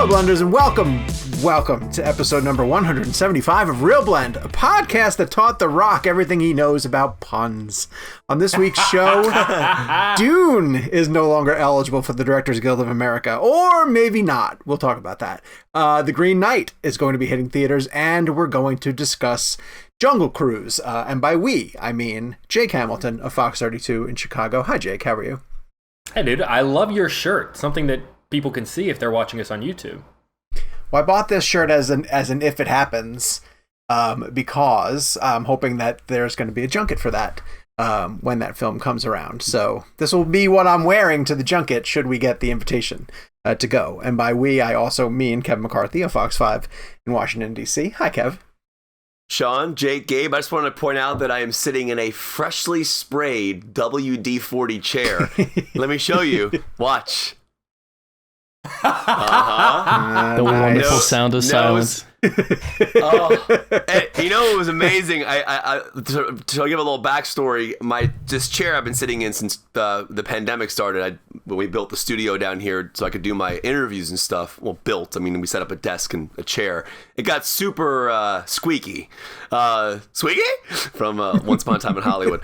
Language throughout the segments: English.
Hello, Blenders, and welcome to episode number 175 of Real Blend, a podcast that taught The Rock everything he knows about puns. On this week's show, Dune is no longer eligible for the Directors Guild of America, or maybe not. We'll talk about that. The Green Knight is going to be hitting theaters, and we're going to discuss Jungle Cruise. And by we, I mean Jake Hamilton of Fox 32 in Chicago. Hi, Jake. How are you? Hey, dude. I love your shirt. Something that people can see if they're watching us on YouTube. Well, I bought this shirt as an if it happens, because I'm hoping that there's going to be a junket for that when that film comes around. So this will be what I'm wearing to the junket should we get the invitation to go. And by we, I also mean Kevin McCarthy of Fox 5 in Washington, D.C. Hi, Kev. Sean, Jake, Gabe, I just want to point out that I am sitting in a freshly sprayed WD-40 chair. Let me show you. Watch. The wonderful sound of silence. You know, it was amazing. To give a little backstory, this chair I've been sitting in since the pandemic started. When we built the studio down here so I could do my interviews and stuff. Well, we set up a desk and a chair. It got super squeaky. Squeaky? From Once Upon a Time in Hollywood.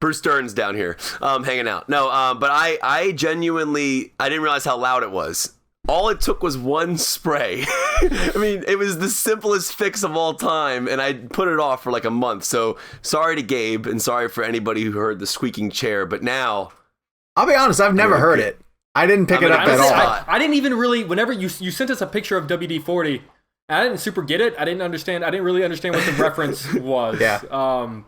Bruce Stern's down here hanging out. No, but I genuinely, I didn't realize how loud it was. All it took was one spray. I mean, it was the simplest fix of all time, and I put it off for like a month. So sorry to Gabe, and sorry for anybody who heard the squeaking chair, but now... I'll be honest, I've never heard it. I didn't pick it up at all. I didn't even really, whenever you sent us a picture of WD-40, I didn't super get it. I didn't really understand what the reference was. Yeah.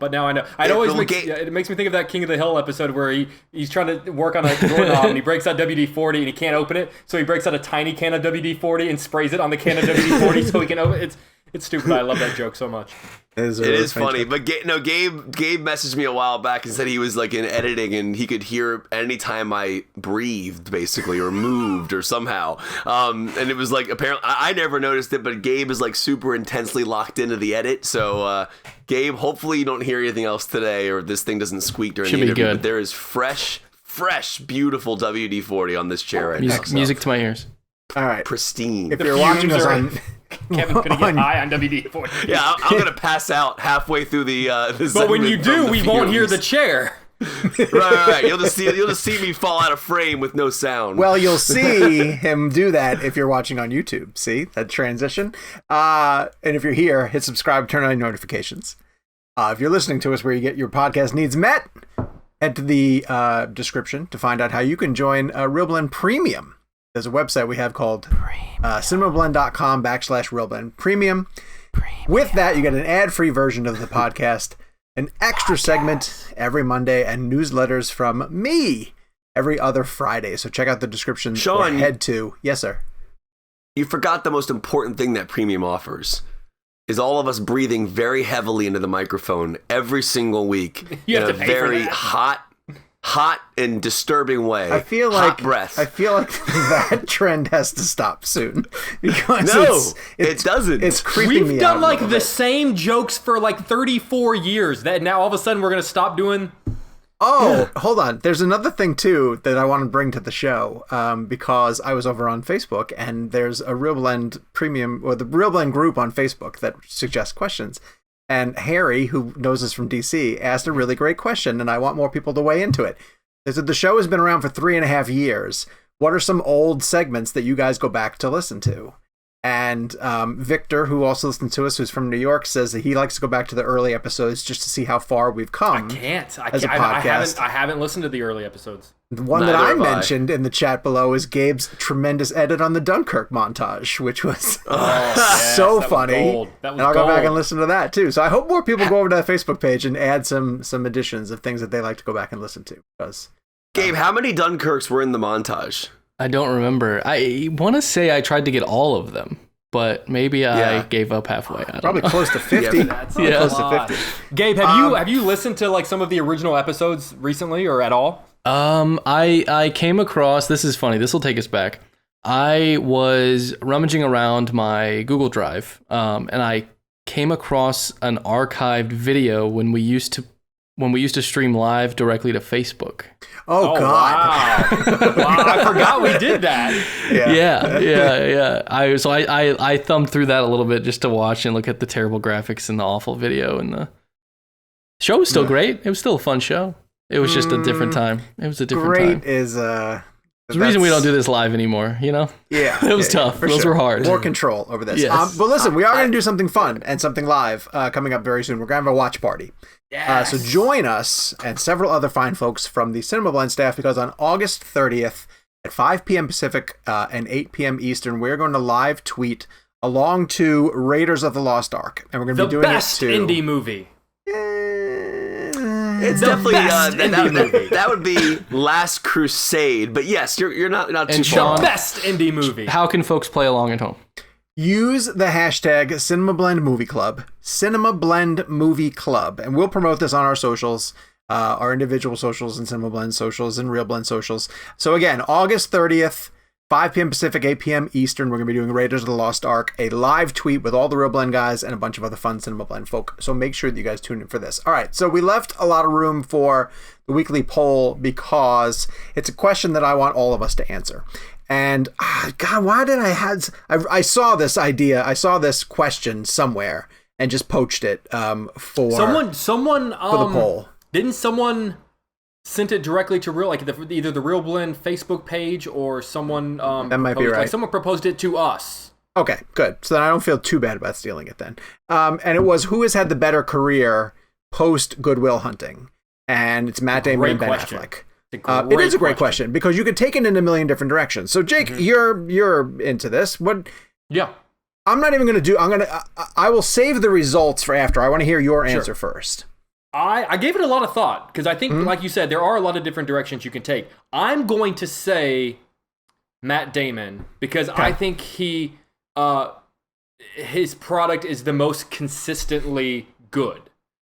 But now I know. It makes me think of that King of the Hill episode where he's trying to work on a doorknob and he breaks out WD-40 and he can't open it. So he breaks out a tiny can of WD-40 and sprays it on the can of WD-40 so he can open it. It's stupid. I love that joke so much. It is funny, but Gabe messaged me a while back and said he was like in editing and he could hear anytime I breathed, basically, or moved or somehow. And it was like, apparently, I never noticed it, but Gabe is like super intensely locked into the edit. So, Gabe, hopefully you don't hear anything else today, or this thing doesn't squeak during the interview. But there is fresh, beautiful WD-40 on this chair right now. Music to my ears. All right, pristine. If you're watching us on. Kevin's gonna get high on WD-40. Yeah, I'm gonna pass out halfway through the but when you do, we won't hear the chair. Right. You'll just see me fall out of frame with no sound. Well, you'll see him do that if you're watching on YouTube. See that transition? And if you're here, hit subscribe, turn on notifications. If you're listening to us where you get your podcast needs met, head to the description to find out how you can join Real Blend Premium. There's a website we have called cinemablend.com/RealBlend Premium. With that, you get an ad-free version of the podcast, an extra segment every Monday, and newsletters from me every other Friday. So check out the description. Sean, or head to... Yes, sir. You forgot the most important thing that Premium offers. Is all of us breathing very heavily into the microphone every single week in a very hot and disturbing way. I feel like that trend has to stop soon. Because it doesn't. It's creeping me out. We've done like the same jokes for like 34 years that now all of a sudden we're going to stop doing. Oh, hold on. There's another thing too that I want to bring to the show, because I was over on Facebook and there's a Real Blend Premium, or the Real Blend group on Facebook that suggests questions. And Harry, who knows us from DC, asked a really great question, and I want more people to weigh into it. They said the show has been around for 3.5 years. What are some old segments that you guys go back to listen to? And Victor, who also listens to us, who's from New York, says that he likes to go back to the early episodes just to see how far we've come. I haven't listened to the early episodes. The one that I mentioned in the chat below is Gabe's tremendous edit on the Dunkirk montage, which was so funny. And I'll go back and listen to that too. So I hope more people go over to that Facebook page and add some additions of things that they like to go back and listen to. Because Gabe, how many Dunkirks were in the montage? I don't remember. I want to say I tried to get all of them, but maybe I gave up halfway. Probably close to 50. Close to 50. Gabe, have you listened to like some of the original episodes recently or at all? I came across, this is funny, this will take us back. I was rummaging around my Google Drive, and I came across an archived video when when we used to stream live directly to Facebook. Oh God! Wow. Wow, I forgot we did that. Yeah. I thumbed through that a little bit just to watch and look at the terrible graphics and the awful video, and the show was still great. It was still a fun show. It was just a different time. It was a different time. Great is There's a reason we don't do this live anymore, you know? Yeah. It was tough. Those were hard. More control over this. Yes. But listen, we are going to do something fun and something live coming up very soon. We're going to have a watch party. Yes. So join us and several other fine folks from the Cinema Blend staff, because on August 30th at 5 p.m. Pacific and 8 p.m. Eastern, we're going to live tweet along to Raiders of the Lost Ark. And we're going to be doing the best indie movie. It's definitely that would be Last Crusade, but yes, you're not too far. The best indie movie. How can folks play along at home? Use the hashtag Cinema Blend Movie Club, and we'll promote this on our socials, our individual socials and Cinema Blend socials and Real Blend socials. So again, August 30th, 5 p.m. Pacific, 8 p.m. Eastern, we're going to be doing Raiders of the Lost Ark, a live tweet with all the Real Blend guys and a bunch of other fun Cinema Blend folk. So make sure that you guys tune in for this. All right, so we left a lot of room for the weekly poll because it's a question that I want all of us to answer. And God, why did I saw this idea, I saw this question somewhere and just poached it for someone for the poll. Didn't someone sent it directly to either the Real Blend Facebook page or someone that might be right. Like someone proposed it to us. Okay, good. So then I don't feel too bad about stealing it then. And it was, who has had the better career post Good Will Hunting? And it's Matt Damon and Ben Affleck. It is a great question because you could take it in a million different directions. So Jake, you're into this. What? Yeah. I'm not even going to do. I will save the results for after. I want to hear your answer first. I gave it a lot of thought because I think, like you said, there are a lot of different directions you can take. I'm going to say Matt Damon because I think his product is the most consistently good.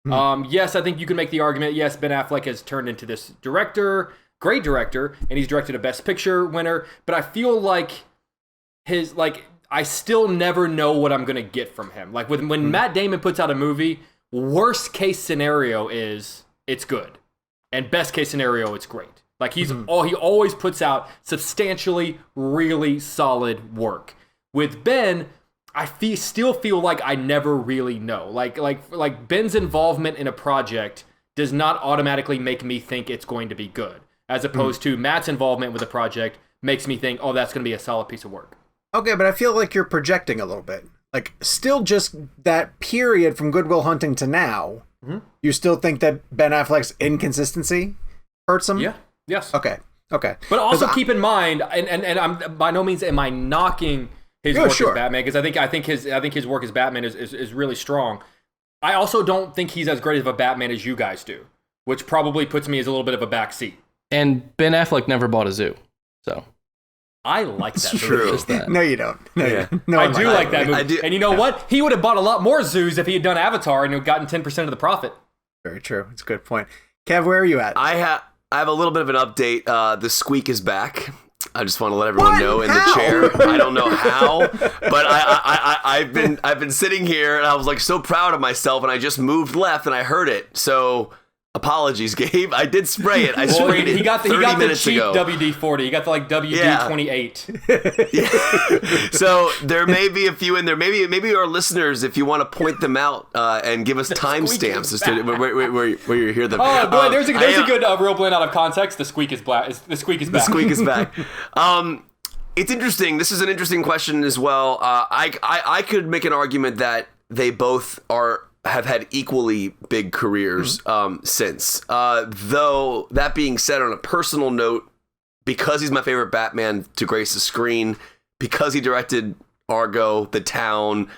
Yes, I think you can make the argument, yes, Ben Affleck has turned into this great director, and he's directed a Best Picture winner, but I feel like I still never know what I'm going to get from him. Like when Matt Damon puts out a movie, worst case scenario is it's good, and best case scenario it's great. Like he always puts out substantially really solid work. With Ben, I still feel like I never really know. Like Ben's involvement in a project does not automatically make me think it's going to be good, as opposed to Matt's involvement with a project makes me think, oh, that's going to be a solid piece of work. Okay, but I feel like you're projecting a little bit. Like, still just that period from Good Will Hunting to now, you still think that Ben Affleck's inconsistency hurts him? Yeah. Yes. Okay. But also keep in mind, and I'm by no means am I knocking his work as Batman, because I think his work as Batman is really strong. I also don't think he's as great of a Batman as you guys do, which probably puts me as a little bit of a backseat. And Ben Affleck never bought a zoo, so I like that. True. No, you don't. No, I do like that movie. And you know what? He would have bought a lot more zoos if he had done Avatar and gotten 10% of the profit. Very true. It's a good point. Kev, where are you at? I have a little bit of an update. The squeak is back. I just want to let everyone know in the chair. I don't know how, but I've been sitting here and I was like so proud of myself, and I just moved left and I heard it. So apologies, Gabe. I did spray it. I sprayed it. He got the cheap ago. WD-40. He got the WD-28. Yeah. So there may be a few in there. Maybe our listeners, if you want to point them out and give us timestamps as to where you hear them. Oh, boy, there's a good Real Blend out of context. The squeak is black. The squeak is back. The squeak is back. It's interesting. This is an interesting question as well. I could make an argument that they both have had equally big careers since. Though, that being said, on a personal note, because he's my favorite Batman to grace the screen, because he directed Argo, The Town,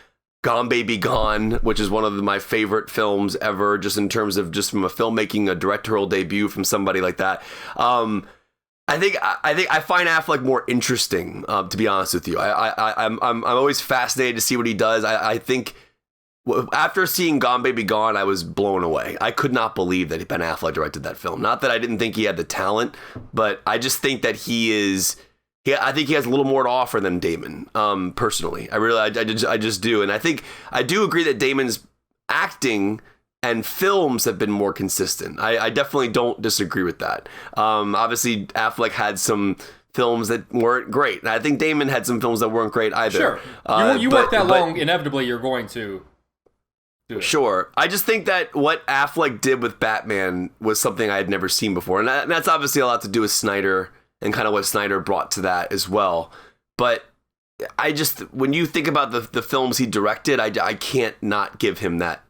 Gone Baby Gone, which is one of my favorite films ever, just in terms of just from a filmmaking, a directorial debut from somebody like that. I think I find Affleck more interesting, to be honest with you. I'm always fascinated to see what he does. I think after seeing Gone Baby Gone, I was blown away. I could not believe that Ben Affleck directed that film. Not that I didn't think he had the talent, but I just think that I think he has a little more to offer than Damon, personally. I just do. And I think I do agree that Damon's acting and films have been more consistent. I definitely don't disagree with that. Obviously, Affleck had some films that weren't great. And I think Damon had some films that weren't great either. Sure. You work that long, inevitably you're going to do it. Sure. I just think that what Affleck did with Batman was something I had never seen before. And that's obviously a lot to do with Snyder and kind of what Snyder brought to that as well. But I just, when you think about the films he directed, I can't not give him that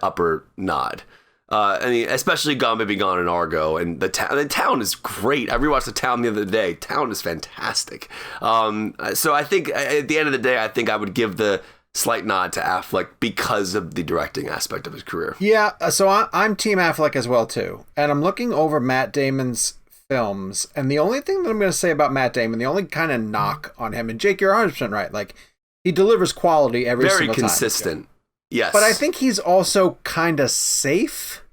upper nod. I mean, especially Gone Baby Gone and Argo, and the town is great. I rewatched The Town the other day. Town is fantastic. So I think at the end of the day, I think I would give the slight nod to Affleck because of the directing aspect of his career. Yeah, so I'm Team Affleck as well too, and I'm looking over Matt Damon's films, and the only thing that I'm going to say about Matt Damon, the only kind of knock on him, and Jake, you're 100% right. Like, he delivers quality every single time. Very consistent. Yes. But I think he's also kind of safe.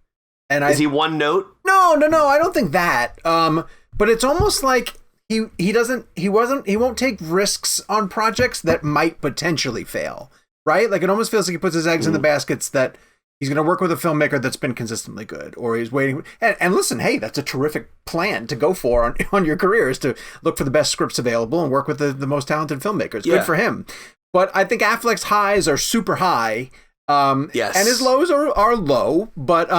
And is he one note? No, I don't think that. But it's almost like he won't take risks on projects that might potentially fail, right? Like, it almost feels like he puts his eggs in the baskets that he's going to work with a filmmaker that's been consistently good, or he's waiting. And listen, hey, that's a terrific plan to go for on your career, is to look for the best scripts available and work with the most talented filmmakers. Good for him. But I think Affleck's highs are super high. Yes. And his lows are low, but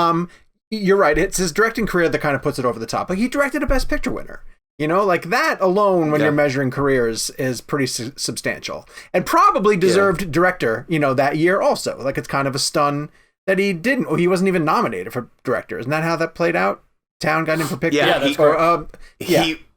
you're right. It's his directing career that kind of puts it over the top. Like, he directed a Best Picture winner. You know, like, that alone, when you're measuring careers, is pretty substantial. And probably deserved director, that year also. Like, it's kind of a stun that he didn't. Well, he wasn't even nominated for director. Isn't that how that played out? Town got him for picture. Yeah, that's correct.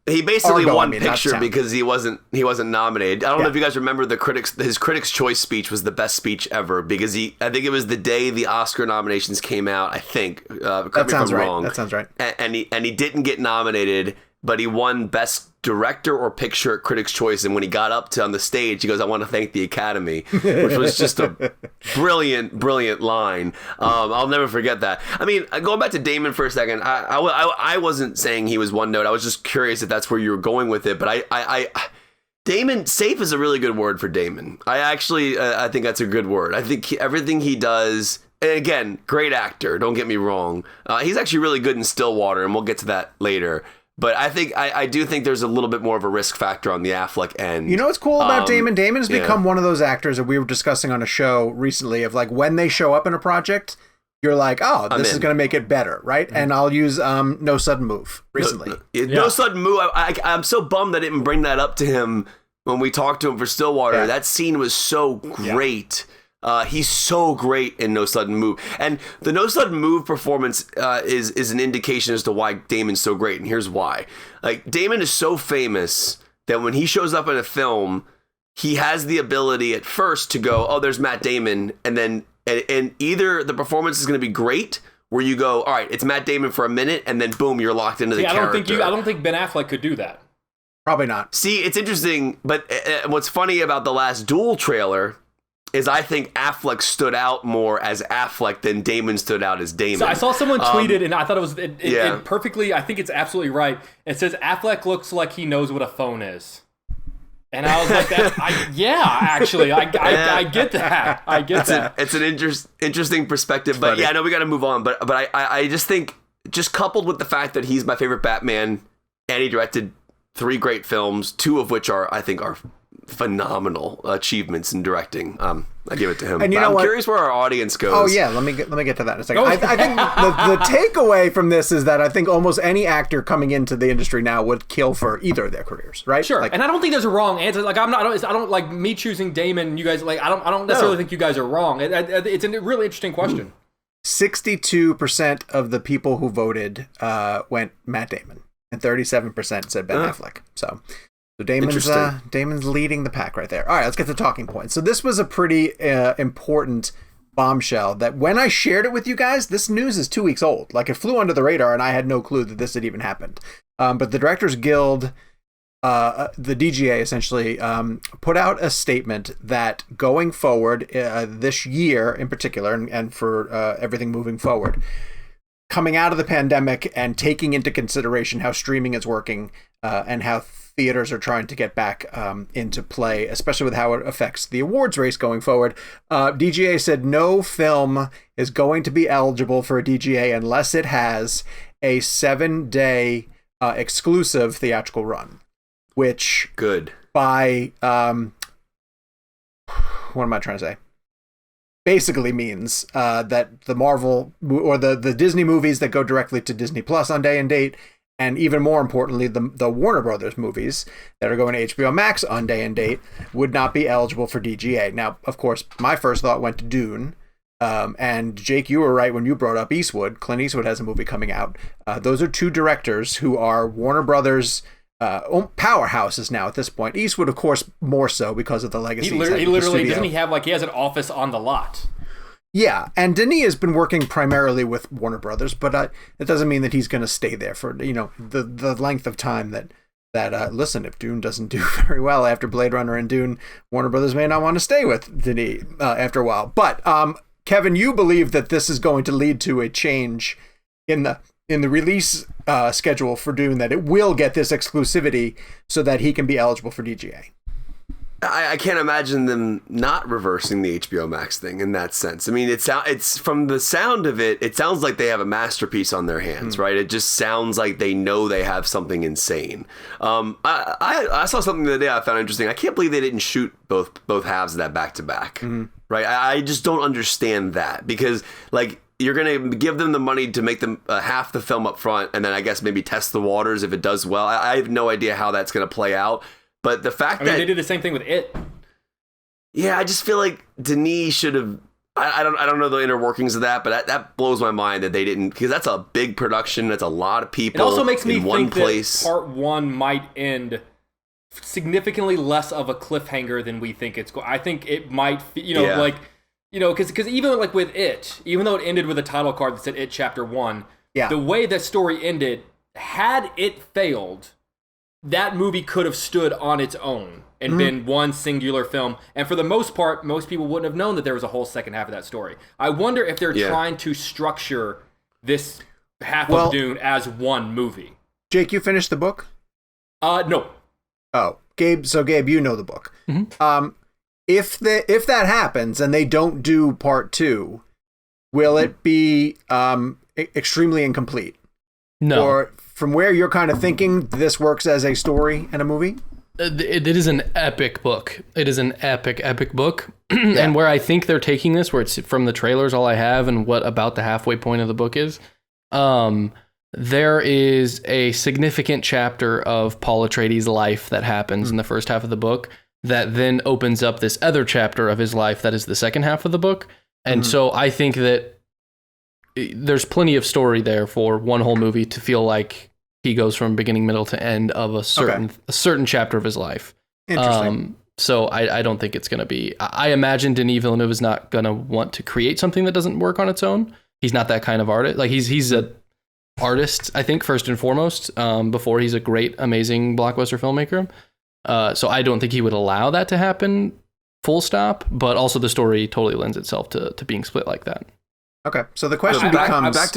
He basically Argo, won picture because he wasn't nominated. I don't know if you guys remember his Critics' Choice speech was the best speech ever, because I think it was the day the Oscar nominations came out. I think correct me if I'm wrong. That sounds right. And he didn't get nominated, but he won Best Director or Picture at Critics' Choice. And when he got up on the stage, he goes, "I want to thank the Academy," which was just a brilliant line. I'll never forget that. I mean, going back to Damon for a second, I wasn't saying he was one note. I was just curious if that's where you were going with it. But Damon, safe is a really good word for Damon. I think that's a good word. I think everything he does. And again, great actor. Don't get me wrong. He's actually really good in Stillwater, and we'll get to that later. But I do think there's a little bit more of a risk factor on the Affleck end. You know what's cool about Damon? Damon has become one of those actors that we were discussing on a show recently, of like, when they show up in a project, you're like, oh, this is going to make it better, right? Mm-hmm. And I'll use No Sudden Move recently. No Sudden Move. I'm so bummed I didn't bring that up to him when we talked to him for Stillwater. Yeah. That scene was so great. He's so great in No Sudden Move, and the No Sudden Move performance is an indication as to why Damon's so great, and here's why. Like, Damon is so famous that when he shows up in a film, he has the ability at first to go, "Oh, there's Matt Damon," and then and either the performance is going to be great, where you go, "All right, it's Matt Damon for a minute," and then boom, you're locked into the character. I don't think Ben Affleck could do that. Probably not. See, it's interesting, but what's funny about the last Duel trailer is I think Affleck stood out more as Affleck than Damon stood out as Damon. So I saw someone tweeted, and I thought it perfectly, I think it's absolutely right. It says, Affleck looks like he knows what a phone is. And I was like, I get that. I get that. It's an interesting perspective, but yeah, no, we got to move on. But I just think, just coupled with the fact that he's my favorite Batman, and he directed 3 great films, 2 of which I think are phenomenal achievements in directing. I give it to him. And I'm curious where our audience goes. Oh yeah, let me get to that in a second. I think the takeaway from this is that I think almost any actor coming into the industry now would kill for either of their careers, right? Sure. And I don't think there's a wrong answer. Like, I don't like me choosing Damon. You guys, like, I don't necessarily think you guys are wrong. It's a really interesting question. 62% of the people who voted went Matt Damon, and 37% said Ben Affleck. So Damon's leading the pack right there. All right, let's get to talking points. So this was a pretty important bombshell that when I shared it with you guys, this news is 2 weeks old. Like, it flew under the radar, and I had no clue that this had even happened. But the Directors Guild, the DGA essentially, put out a statement that going forward, this year in particular, and for everything moving forward, coming out of the pandemic and taking into consideration how streaming is working and how theaters are trying to get back into play, especially with how it affects the awards race going forward. DGA said no film is going to be eligible for a DGA unless it has a 7-day exclusive theatrical run, which good by what am I trying to say? Basically means that the Marvel or the Disney movies that go directly to Disney Plus on day and date, and even more importantly, the Warner Brothers movies that are going to HBO Max on day and date would not be eligible for DGA. Now, of course, my first thought went to Dune. And Jake, you were right when you brought up Eastwood. Clint Eastwood has a movie coming out. Those are two directors who are Warner Brothers powerhouses now at this point. Eastwood, of course, more so because of the legacy. He literally doesn't he have he has an office on the lot? Yeah, and Denis has been working primarily with Warner Brothers, but it doesn't mean that he's going to stay there for the length of time that listen, if Dune doesn't do very well after Blade Runner and Dune, Warner Brothers may not want to stay with Denis after a while. But Kevin, you believe that this is going to lead to a change in the release schedule for Dune, that it will get this exclusivity so that he can be eligible for DGA. I can't imagine them not reversing the HBO Max thing in that sense. I mean, it's from the sound of it, it sounds like they have a masterpiece on their hands, right? It just sounds like they know they have something insane. I saw something the other day I found interesting. I can't believe they didn't shoot both halves of that back to back, right? I just don't understand that, because you're going to give them the money to make them half the film up front, and then I guess maybe test the waters if it does well. I have no idea how that's going to play out. But the fact that they did the same thing with It. Yeah, I just feel like Denis should have. I don't know the inner workings of that, but that blows my mind that they didn't, because that's a big production. That's a lot of people. It also makes me think that part one might end significantly less of a cliffhanger than we think it's going. I think it might, because even with It, even though it ended with a title card that said It Chapter 1, the way that story ended, had it failed, that movie could have stood on its own and been one singular film. And for the most part, most people wouldn't have known that there was a whole second half of that story. I wonder if they're trying to structure this half of Dune as one movie. Jake, you finished the book? No. Oh, Gabe. So Gabe, you know the book. Mm-hmm. If that happens and they don't do part 2, will it be extremely incomplete? No. Or from where you're kind of thinking, this works as a story and a movie? It is an epic book. It is an epic book. And where I think they're taking this, where it's from the trailers, all I have, and what about the halfway point of the book is, there is a significant chapter of Paul Atreides' life that happens in the first half of the book that then opens up this other chapter of his life that is the second half of the book. And so I think that there's plenty of story there for one whole movie to feel like he goes from beginning, middle to end of a certain chapter of his life. Interesting. So I don't think it's going to be. I imagine Denis Villeneuve is not going to want to create something that doesn't work on its own. He's not that kind of artist. He's an artist, I think, first and foremost, before he's a great, amazing blockbuster filmmaker. So I don't think he would allow that to happen, full stop. But also the story totally lends itself to being split like that. Okay, so the question becomes back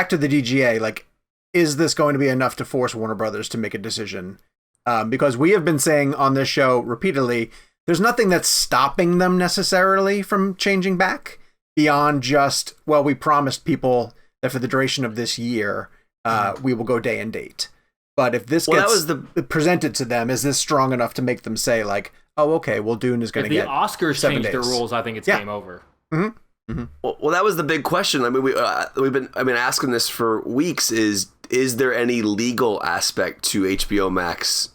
to the DGA. Is this going to be enough to force Warner Brothers to make a decision? Because we have been saying on this show repeatedly, there's nothing that's stopping them necessarily from changing back beyond just, we promised people that for the duration of this year, we will go day and date. But if this gets presented to them, is this strong enough to make them say Dune is going to get 7 days? If the Oscars change their rules, I think it's game over. Mm-hmm. Mm-hmm. Well, that was the big question. I mean, we've been asking this for weeks. Is there any legal aspect to HBO Max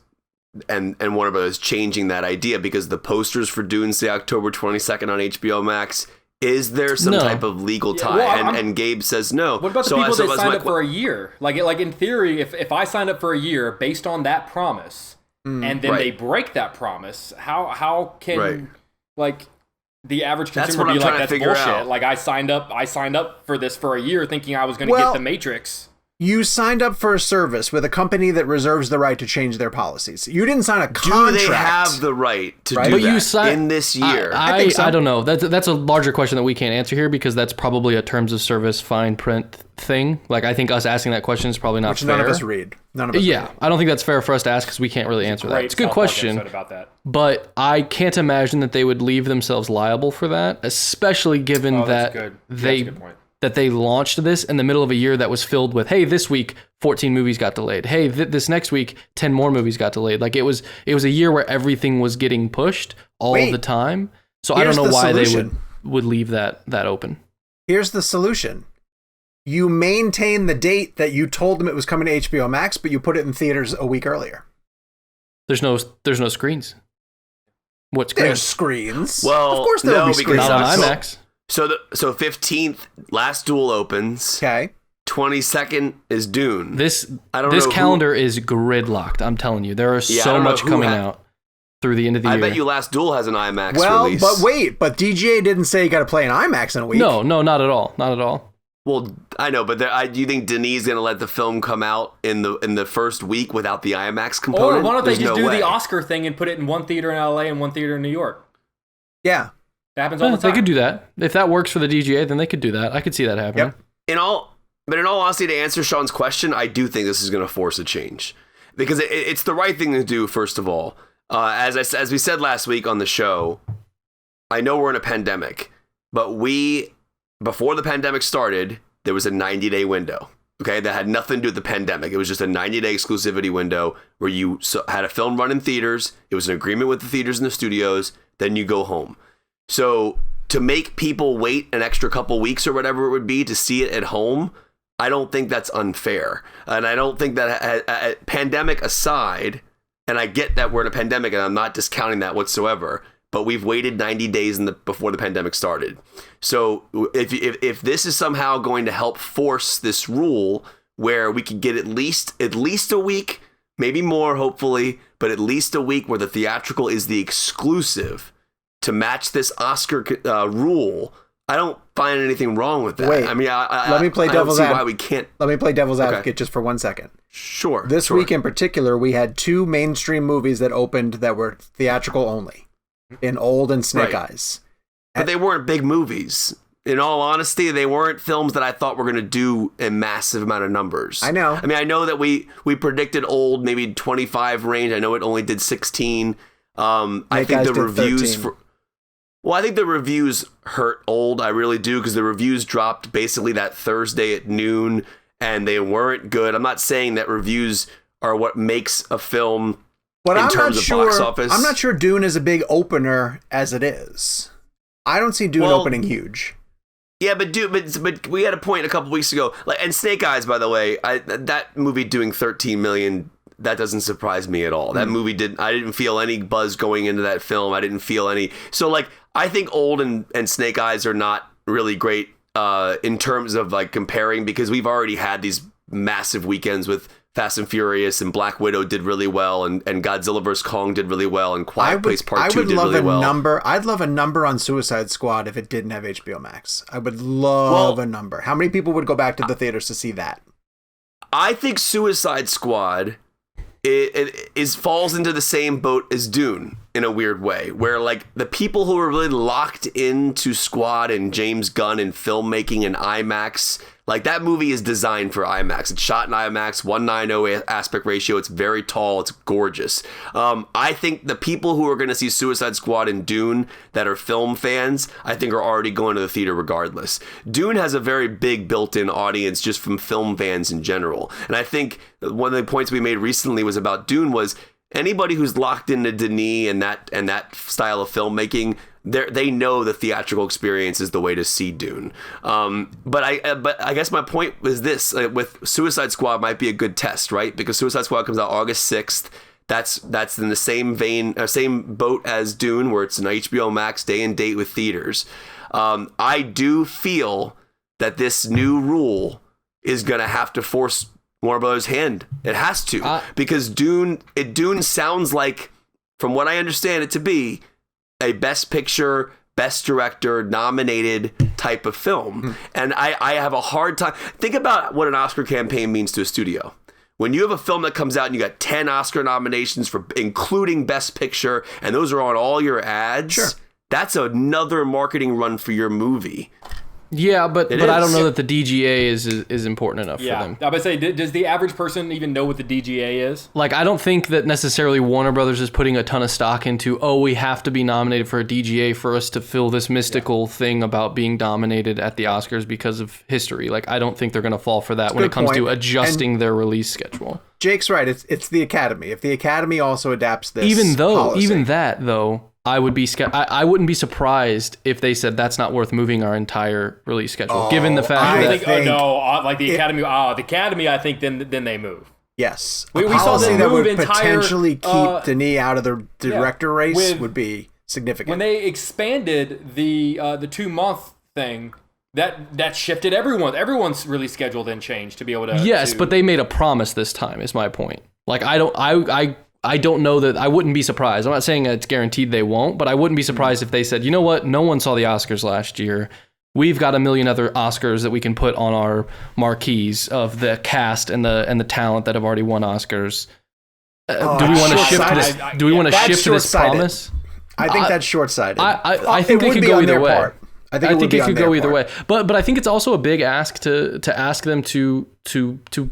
and Warner Bros. Changing that idea? Because the posters for Dune say October 22nd on HBO Max. Is there some type of legal tie? And Gabe says no. What about the people that signed up for a year? Like in theory, if I signed up for a year based on that promise, and then they break that promise, how can the average consumer be like, that's bullshit? Out. I signed up for this for a year thinking I was going to get The Matrix. You signed up for a service with a company that reserves the right to change their policies. You didn't sign a contract. Do they have the right to do But that in this year? I think so. I don't know. That's a larger question that we can't answer here because that's probably a terms of service fine print thing. Like, I think us asking that question is probably not fair. None of us read. Yeah, I don't think that's fair for us to ask because we can't really answer that. It's a good question. About that. But I can't imagine that they would leave themselves liable for that, especially given that they launched this in the middle of a year that was filled with, hey, this week 14 movies got delayed. Hey, this next week 10 more movies got delayed. Like it was a year where everything was getting pushed all the time. So I don't know why they would leave that open. Here's the solution. You maintain the date that you told them it was coming to HBO Max, but you put it in theaters a week earlier. There's no screens. What screens? There's screens. Well, of course there'll be screens. Not on IMAX. So 15th, Last Duel opens. Okay. 22nd is Dune. This calendar is gridlocked. I'm telling you, there is so much coming out through the end of the year. I bet you Last Duel has an IMAX release. But DGA didn't say you got to play an IMAX in a week. No, not at all. Not at all. Well, I know, but do you think Denis is going to let the film come out in the first week without the IMAX component? Or why don't they just do the Oscar thing and put it in one theater in LA and one theater in New York? Yeah. That happens all the time. They could do that. If that works for the DGA, then they could do that. I could see that happening. Yep. But in all honesty, to answer Sean's question, I do think this is going to force a change. Because it's the right thing to do, first of all. As we said last week on the show, I know we're in a pandemic, but before the pandemic started, there was a 90-day window, okay, that had nothing to do with the pandemic. It was just a 90-day exclusivity window where you had a film run in theaters. It was an agreement with the theaters and the studios. Then you go home. So to make people wait an extra couple weeks or whatever it would be to see it at home, I don't think that's unfair. And I don't think that, pandemic aside, and I get that we're in a pandemic and I'm not discounting that whatsoever, but we've waited 90 days before the pandemic started. So if this is somehow going to help force this rule where we could get at least a week, maybe more, hopefully, but at least a week where the theatrical is the exclusive to match this Oscar rule, I don't find anything wrong with that. Wait, I mean, let me play devil's advocate. Why we can't? Let me play devil's advocate just for 1 second. Sure. This week in particular, we had 2 mainstream movies that opened that were theatrical only. In Old and Snake Eyes. But they weren't big movies. In all honesty, they weren't films that I thought were going to do a massive amount of numbers. I know. I mean, I know that we predicted Old maybe 25 range. I know it only did 16. I think the reviews I think the reviews hurt Old. I really do, because the reviews dropped basically that Thursday at noon, and they weren't good. I'm not saying that reviews are what makes a film. But in terms of box office. I'm not sure Dune is a big opener as it is. I don't see Dune opening huge. Yeah, but we had a point a couple weeks ago, and Snake Eyes, by the way, that movie doing 13 million, that doesn't surprise me at all. That movie I didn't feel any buzz going into that film. I didn't feel any. So I think Old and Snake Eyes are not really great in terms of comparing, because we've already had these massive weekends with Fast and Furious, and Black Widow did really well, and Godzilla vs. Kong did really well, and Quiet Place Part 2 did really well. I'd love a number on Suicide Squad if it didn't have HBO Max. I would love a number. How many people would go back to the theaters to see that? I think Suicide Squad it falls into the same boat as Dune in a weird way, where the people who are really locked into Squad and James Gunn and filmmaking and IMAX, that movie is designed for IMAX. It's shot in IMAX, 1:90 aspect ratio. It's very tall. It's gorgeous. I think the people who are going to see Suicide Squad and Dune that are film fans, I think are already going to the theater regardless. Dune has a very big built-in audience just from film fans in general. And I think one of the points we made recently was about Dune was anybody who's locked into Denis and that style of filmmaking, they know the theatrical experience is the way to see Dune. But I guess my point was this: with Suicide Squad might be a good test, right? Because Suicide Squad comes out August 6th. That's in the same same boat as Dune, where it's an HBO Max day and date with theaters. I do feel that this new rule is going to have to force Warner Brothers' hand. It has to, because Dune sounds like, from what I understand it to be, a Best Picture, Best Director nominated type of film. And I have a hard time. Think about what an Oscar campaign means to a studio. When you have a film that comes out and you got 10 Oscar nominations for including Best Picture, and those are on all your ads, that's another marketing run for your movie. Yeah, but I don't know that the DGA is important enough for them. I was about to say, does the average person even know what the DGA is? Like, I don't think that necessarily Warner Brothers is putting a ton of stock into, we have to be nominated for a DGA for us to fill this mystical thing about being dominated at the Oscars because of history. Like, I don't think they're going to fall for that when it comes to adjusting their release schedule. Jake's right. It's the Academy. If the Academy also adapts this even policy, that, I wouldn't be surprised if they said that's not worth moving our entire release schedule, given the fact that the Academy. The Academy, I think then they move. Yes, we saw them that move would potentially keep Denis out of the director race would be significant. When they expanded the 2-month thing, that shifted everyone's release schedule then changed to be able to. Yes, but they made a promise this time. Is my point. Like I don't know that I wouldn't be surprised. I'm not saying it's guaranteed they won't, but I wouldn't be surprised if they said, you know what? No one saw the Oscars last year. We've got a million other Oscars that we can put on our marquees of the cast and the talent that have already won Oscars. Do we want to shift this? Do we want to shift this promise? I think that's short-sighted. I think they could go either way. Part. I think it could go either way. But I think it's also a big ask to ask them to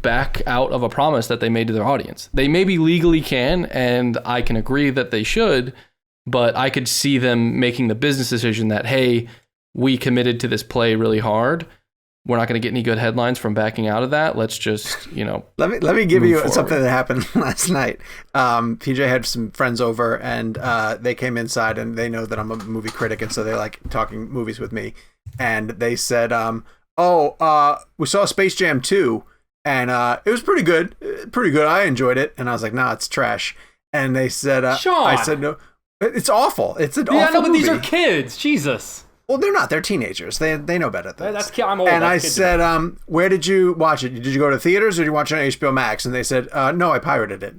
back out of a promise that they made to their audience. They maybe legally can, and I can agree that they should, but I could see them making the business decision that, hey, we committed to this play really hard. We're not going to get any good headlines from backing out of that. Let's just, Let me give you something that happened last night. PJ had some friends over, and they came inside, and they know that I'm a movie critic, and so they like talking movies with me. And they said, we saw Space Jam 2, and it was pretty good. Pretty good. I enjoyed it. And I was like, nah, it's trash. And they said, Sean. I said, no, it's awful. It's an awful but movie. These are kids. Jesus. Well, they're not. They're teenagers. They know better than this. I'm old. And I said, where did you watch it? Did you go to theaters or did you watch it on HBO Max? And they said, no, I pirated it.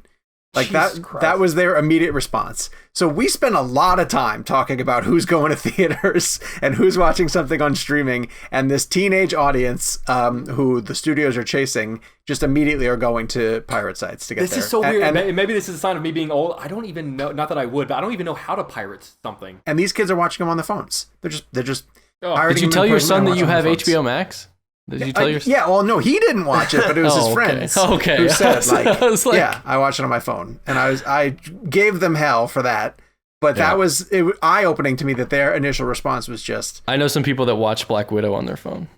Like that was their immediate response. So we spent a lot of time talking about who's going to theaters and who's watching something on streaming. And this teenage audience who the studios are chasing just immediately are going to pirate sites to get there. This is so weird. And maybe this is a sign of me being old. I don't even know, not that I would, but I don't even know how to pirate something. And these kids are watching them on their phones. They're just pirating. Did you tell your son that you have HBO Max? Did you tell your son? Yeah, well, no, he didn't watch it, but it was his friends who said, I watched it on my phone. And I gave them hell for that. But that was eye-opening to me that their initial response was just... I know some people that watch Black Widow on their phone.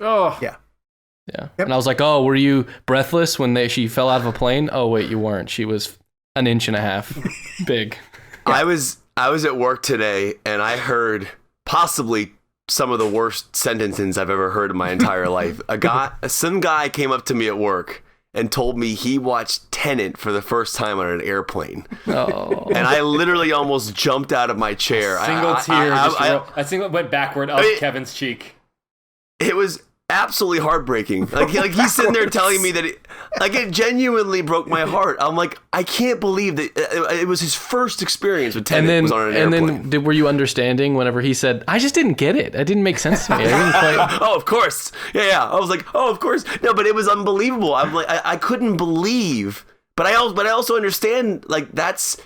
Oh. Yeah. Yeah. Yep. And I was like, were you breathless when she fell out of a plane? Oh, wait, you weren't. She was 1.5 inches big. I was at work today, and I heard possibly some of the worst sentences I've ever heard in my entire life. Some guy came up to me at work and told me he watched Tenet for the first time on an airplane. Oh. And I literally almost jumped out of my chair. A single went backward up Kevin's cheek. It was absolutely heartbreaking. Like he's sitting there telling me that it genuinely broke my heart. I'm like, I can't believe that it was his first experience with Tenet was on an airplane. And then were you understanding whenever he said, I just didn't get it. It didn't make sense to me. I didn't quite... Oh, of course. Yeah. I was like, oh, of course. No, but it was unbelievable. I'm like, I couldn't believe. But I also understand, like, that's...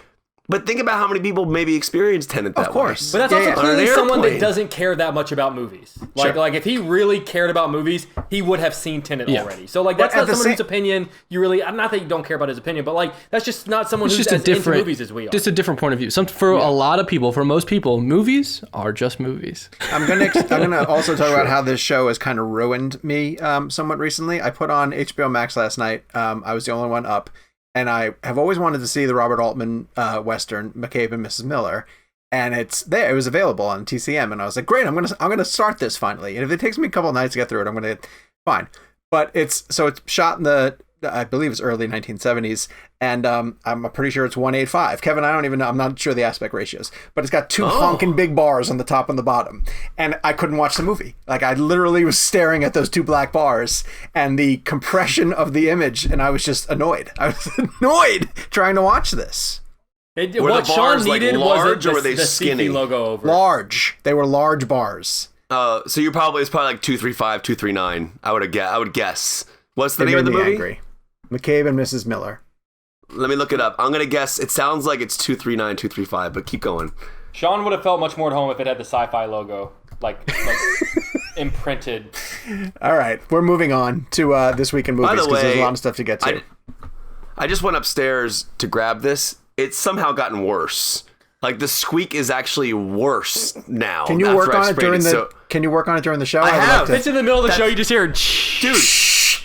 But think about how many people maybe experience Tenet that way. Of course. But that's also clearly someone that doesn't care that much about movies. Like if he really cared about movies, he would have seen Tenet already. So like that's not someone whose opinion you really... Not that you don't care about his opinion, but like that's just not someone who's as into movies as we are. Just a different point of view. For a lot of people, for most people, movies are just movies. I'm gonna also talk about how this show has kind of ruined me somewhat recently. I put on HBO Max last night. I was the only one up. And I have always wanted to see the Robert Altman Western, McCabe and Mrs. Miller. And it's there. It was available on TCM. And I was like, great, I'm gonna start this finally. And if it takes me a couple of nights to get through it, fine. But it's shot in the, I believe it's early 1970s. And I'm pretty sure it's 1:8:5. Kevin, I don't even know. I'm not sure the aspect ratios. But it's got two honking big bars on the top and the bottom. And I couldn't watch the movie. Like, I literally was staring at those two black bars and the compression of the image. And I was just annoyed. I was annoyed trying to watch this. What Sean needed was the skinny logo over. Large. They were large bars. So it's probably like 235, 239. I would guess. What's the name of the movie? Angry. McCabe and Mrs. Miller. Let me look it up. I'm gonna guess. It sounds like it's 239, 235, but keep going. Sean would have felt much more at home if it had the sci-fi logo, like imprinted. All right, we're moving on to This Week in Movies because there's a lot of stuff to get to. I just went upstairs to grab this. It's somehow gotten worse. Like the squeak is actually worse now. Can you work on it during the? Can you work on it during the show? I have. It's in the middle of the show. You just hear, dude.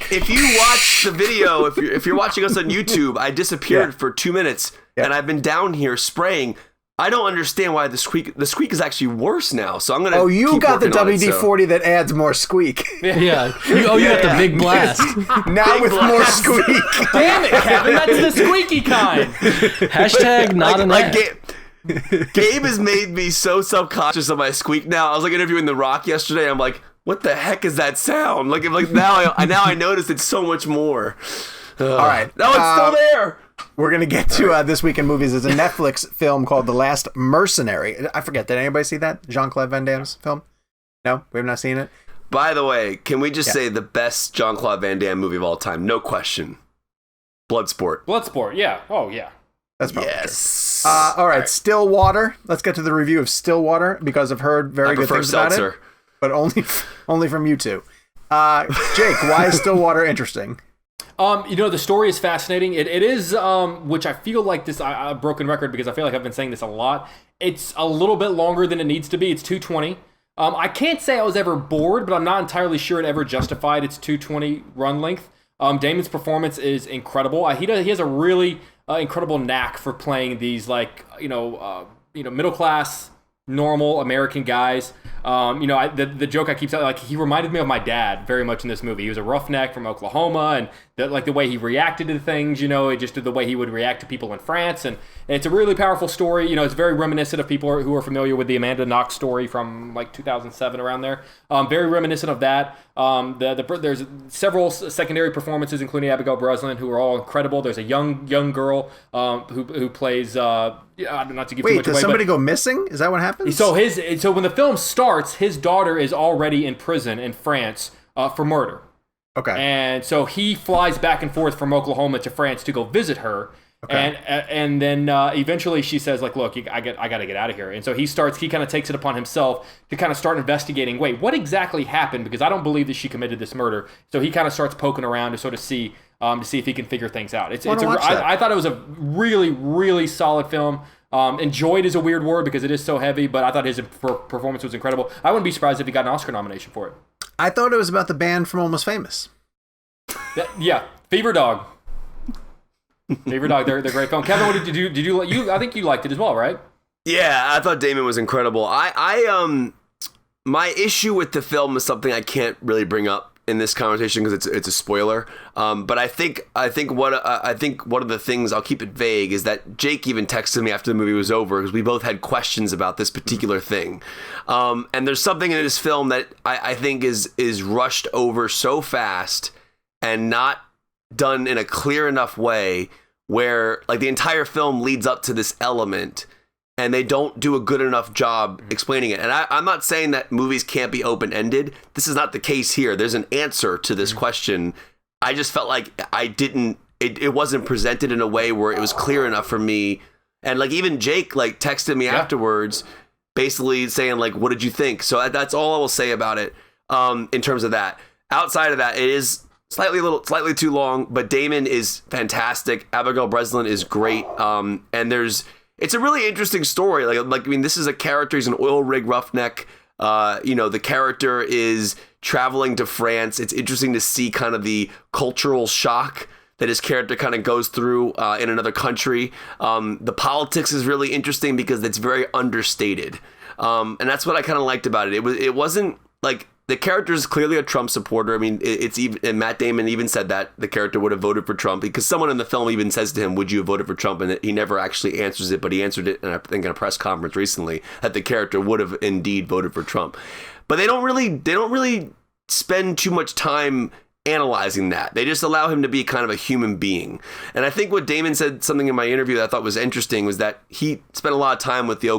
If you watch the video, if you're watching us on YouTube, I disappeared for 2 minutes, and I've been down here spraying. I don't understand why the squeak is actually worse now. So I'm gonna. Oh, you got the WD-40 that adds more squeak. Yeah. You got the big blast. Now big with blast. More squeak. Damn it, Kevin! That's the squeaky kind. Hashtag not an ad. Gabe has made me so self-conscious of my squeak now. I was like interviewing The Rock yesterday. I'm like, what the heck is that sound? Like now I noticed it's so much more. All right. No, it's still there. We're going to get to This Week in Movies. It's a Netflix film called The Last Mercenary. I forget. Did anybody see that? Jean-Claude Van Damme's film? No? We have not seen it? By the way, can we just say the best Jean-Claude Van Damme movie of all time? No question. Bloodsport. Bloodsport, yeah. Oh, yeah. That's probably true. All right, Stillwater. Let's get to the review of Stillwater because I've heard very good things about it. But only from you two. Jake, why is Stillwater interesting? The story is fascinating. It is, which I feel like this a broken record because I feel like I've been saying this a lot. It's a little bit longer than it needs to be. It's 220. I can't say I was ever bored, but I'm not entirely sure it ever justified its 220 run length. Damon's performance is incredible. He has a really incredible knack for playing these middle class, normal American guys. The joke I keep saying, like, he reminded me of my dad very much in this movie. He was a roughneck from Oklahoma, and the way he reacted to things, just the way he would react to people in France. And it's a really powerful story. It's very reminiscent of people who are familiar with the Amanda Knox story from like 2007 around there. Very reminiscent of that. There's several secondary performances, including Abigail Breslin, who are all incredible. There's a young girl who plays. Not to give too much away. Does somebody go missing? Is that what happens? So when the film starts, his daughter is already in prison in France for murder. Okay. And so he flies back and forth from Oklahoma to France to go visit her. Okay. And then eventually she says, like, look, I got to get out of here. And so he kind of takes it upon himself to kind of start investigating, wait, what exactly happened? Because I don't believe that she committed this murder. So he kind of starts poking around to sort of see if he can figure things out. I thought it was a really, really solid film. Enjoyed is a weird word because it is so heavy, but I thought his performance was incredible. I wouldn't be surprised if he got an Oscar nomination for it. I thought it was about the band from Almost Famous. Yeah, Fever Dog. Fever Dog, they're great film. Kevin, what did you? I think you liked it as well, right? Yeah, I thought Damon was incredible. My issue with the film is something I can't really bring up in this conversation because it's a spoiler. But I think one of the things, I'll keep it vague, is that Jake even texted me after the movie was over because we both had questions about this particular thing. And there's something in this film that I think is rushed over so fast and not done in a clear enough way where, like, the entire film leads up to this element and they don't do a good enough job explaining it. And I'm not saying that movies can't be open-ended. This is not the case here. There's an answer to this question. I just felt like it wasn't presented in a way where it was clear enough for me. And, like, even Jake, like, texted me afterwards basically saying, like, what did you think? So that's all I will say about it in terms of that. Outside of that, it is slightly too long, but Damon is fantastic. Abigail Breslin is great. And it's a really interesting story. This is a character. He's an oil rig roughneck. The character is traveling to France. It's interesting to see kind of the cultural shock that his character kind of goes through in another country. The politics is really interesting because it's very understated. And that's what I kind of liked about it. It wasn't like, the character is clearly a Trump supporter. I mean, it's even, and Matt Damon even said that the character would have voted for Trump because someone in the film even says to him, would you have voted for Trump? And he never actually answers it, but he answered it, I think, in a press conference recently, that the character would have indeed voted for Trump. But they don't really spend too much time analyzing that. They just allow him to be kind of a human being. And I think what Damon said, something in my interview that I thought was interesting, was that he spent a lot of time with the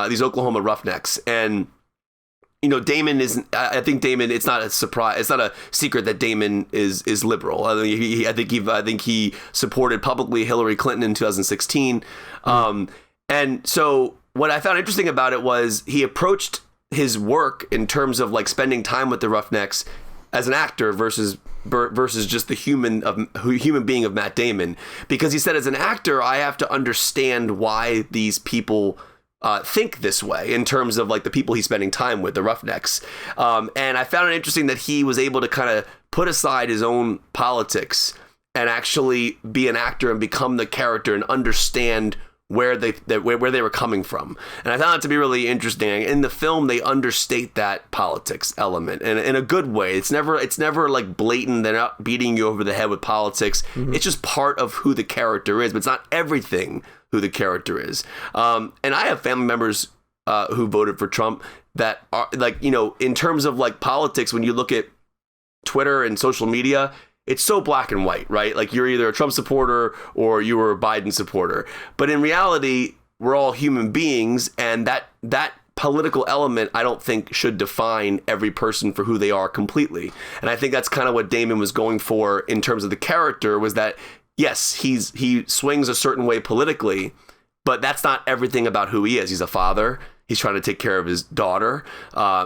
these Oklahoma Roughnecks. And, you know, I think Damon, it's not a surprise, it's not a secret that Damon is liberal. I think he supported publicly Hillary Clinton in 2016. And so what I found interesting about it was he approached his work in terms of like spending time with the Roughnecks as an actor versus just the human being of Matt Damon, because he said, as an actor, I have to understand why these people think this way in terms of like the people he's spending time with, the Roughnecks. And I found it interesting that he was able to kind of put aside his own politics and actually be an actor and become the character and understand where they were coming from. And I found that to be really interesting. In the film, they understate that politics element and in a good way. It's never like blatant. They're not beating you over the head with politics. Mm-hmm. It's just part of who the character is, but it's not everything who the character is. And I have family members who voted for Trump that are like, you know, in terms of like politics, when you look at Twitter and social media, it's so black and white, right? Like you're either a Trump supporter or you were a Biden supporter. But in reality, we're all human beings, and that political element, I don't think, should define every person for who they are completely. And I think that's kind of what Damon was going for in terms of the character, was that, yes, he swings a certain way politically, but that's not everything about who he is. He's a father. He's trying to take care of his daughter.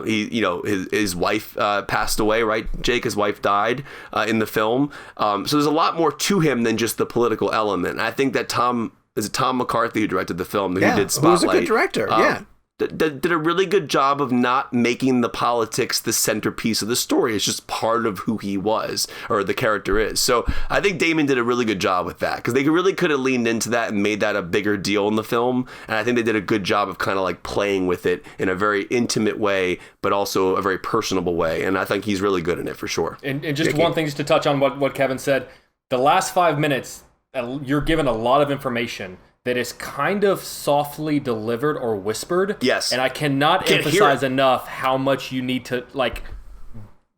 His wife passed away, right? Jake, his wife died in the film. So there's a lot more to him than just the political element. And I think that Tom McCarthy, who directed the film, who did Spotlight, who's a good director, did a really good job of not making the politics the centerpiece of the story. It's just part of who he was, or the character is. So I think Damon did a really good job with that, because they really could have leaned into that and made that a bigger deal in the film. And I think they did a good job of kind of like playing with it in a very intimate way, but also a very personable way. And I think he's really good in it for sure. And just one thing, just to touch on what Kevin said, the last 5 minutes, you're given a lot of information that is kind of softly delivered or whispered. Yes. And I cannot emphasize enough how much you need to like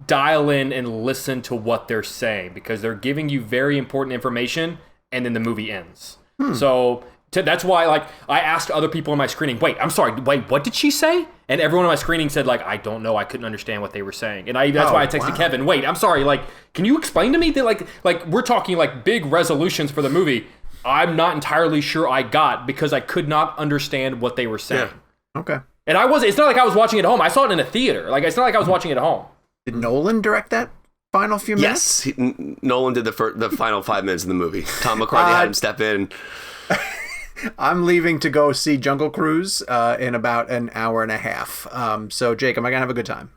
dial in and listen to what they're saying, because they're giving you very important information and then the movie ends. So that's why, like, I asked other people in my screening, wait, what did she say? And everyone in my screening said, like, I don't know, I couldn't understand what they were saying. And that's why I texted Kevin, wait, I'm sorry, like, can you explain to me that, like we're talking like big resolutions for the movie, I'm not entirely sure I got, because I could not understand what they were saying. Yeah. Okay. And it's not like I was watching it at home. I saw it in a theater. Like, it's not like I was watching it at home. Did Nolan direct that final few minutes? Yes. Nolan did the final 5 minutes of the movie. Tom McCarthy had him step in. I'm leaving to go see Jungle Cruise in about an hour and a half. So, Jake, am I going to have a good time?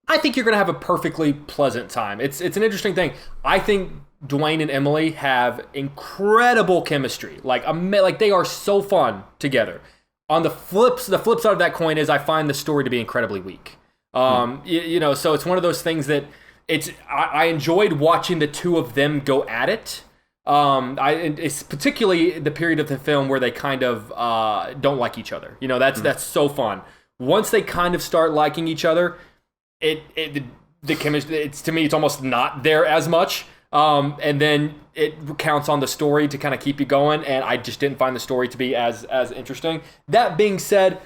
I think you're going to have a perfectly pleasant time. It's an interesting thing. I think Dwayne and Emily have incredible chemistry. Like they are so fun together. On the flip side of that coin is I find the story to be incredibly weak. So it's one of those things that I enjoyed watching the two of them go at it. It's particularly the period of the film where they kind of don't like each other. You know, that's so fun. Once they kind of start liking each other, the chemistry, to me, it's almost not there as much. And then it counts on the story to kind of keep you going, and I just didn't find the story to be as interesting. That being said,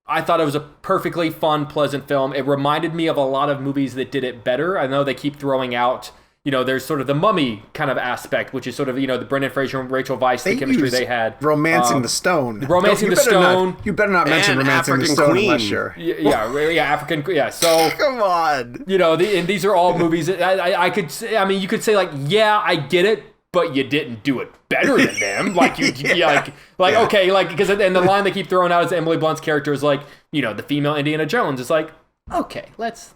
I thought it was a perfectly fun, pleasant film. It reminded me of a lot of movies that did it better. I know they keep throwing out, there's sort of the Mummy kind of aspect, which is sort of, the Brendan Fraser and Rachel Weisz, the chemistry they had. Romancing the Stone. Romancing the Stone. You better not mention Romancing African the Stone Queen. unless you're... Yeah, African, yeah, so... Come on! And these are all movies that you could say, like, yeah, I get it, but you didn't do it better than them. Like, okay, like, because, and the line they keep throwing out is Emily Blunt's character is like, the female Indiana Jones. It's like, okay, let's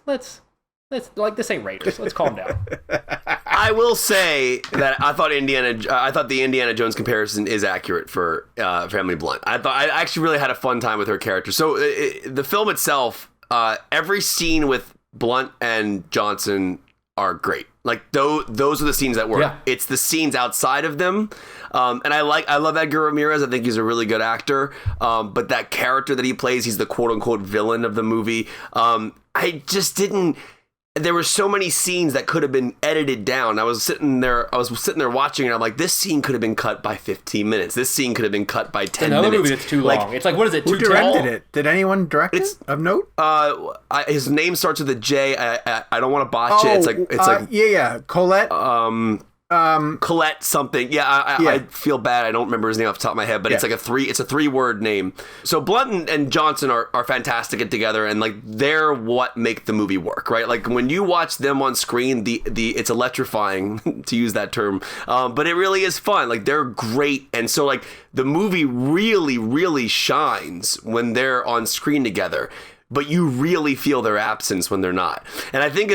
like, this ain't Raiders. Let's calm down. I will say that I thought the Indiana Jones comparison is accurate for Emily Blunt. I actually really had a fun time with her character. So the film itself, every scene with Blunt and Johnson are great. Like those are the scenes that work. Yeah. It's the scenes outside of them. And I love Edgar Ramirez. I think he's a really good actor. But that character that he plays, he's the quote unquote villain of the movie. I just didn't. there were so many scenes that could have been edited down. I was sitting there watching it. I'm like, this scene could have been cut by 15 minutes. This scene could have been cut by 10 minutes. Another movie that's too long. It's like, what is it? Who directed it? Did anyone direct it of note? His name starts with a J. I don't want to botch it. It's like Colette. Colette something. I feel bad. I don't remember his name off the top of my head, but it's like it's a 3-word name. So Blunt and Johnson are fantastic together, and like they're what make the movie work, right? Like when you watch them on screen, it's electrifying to use that term, but it really is fun. Like they're great, and so like the movie really, really shines when they're on screen together. But you really feel their absence when they're not. And I think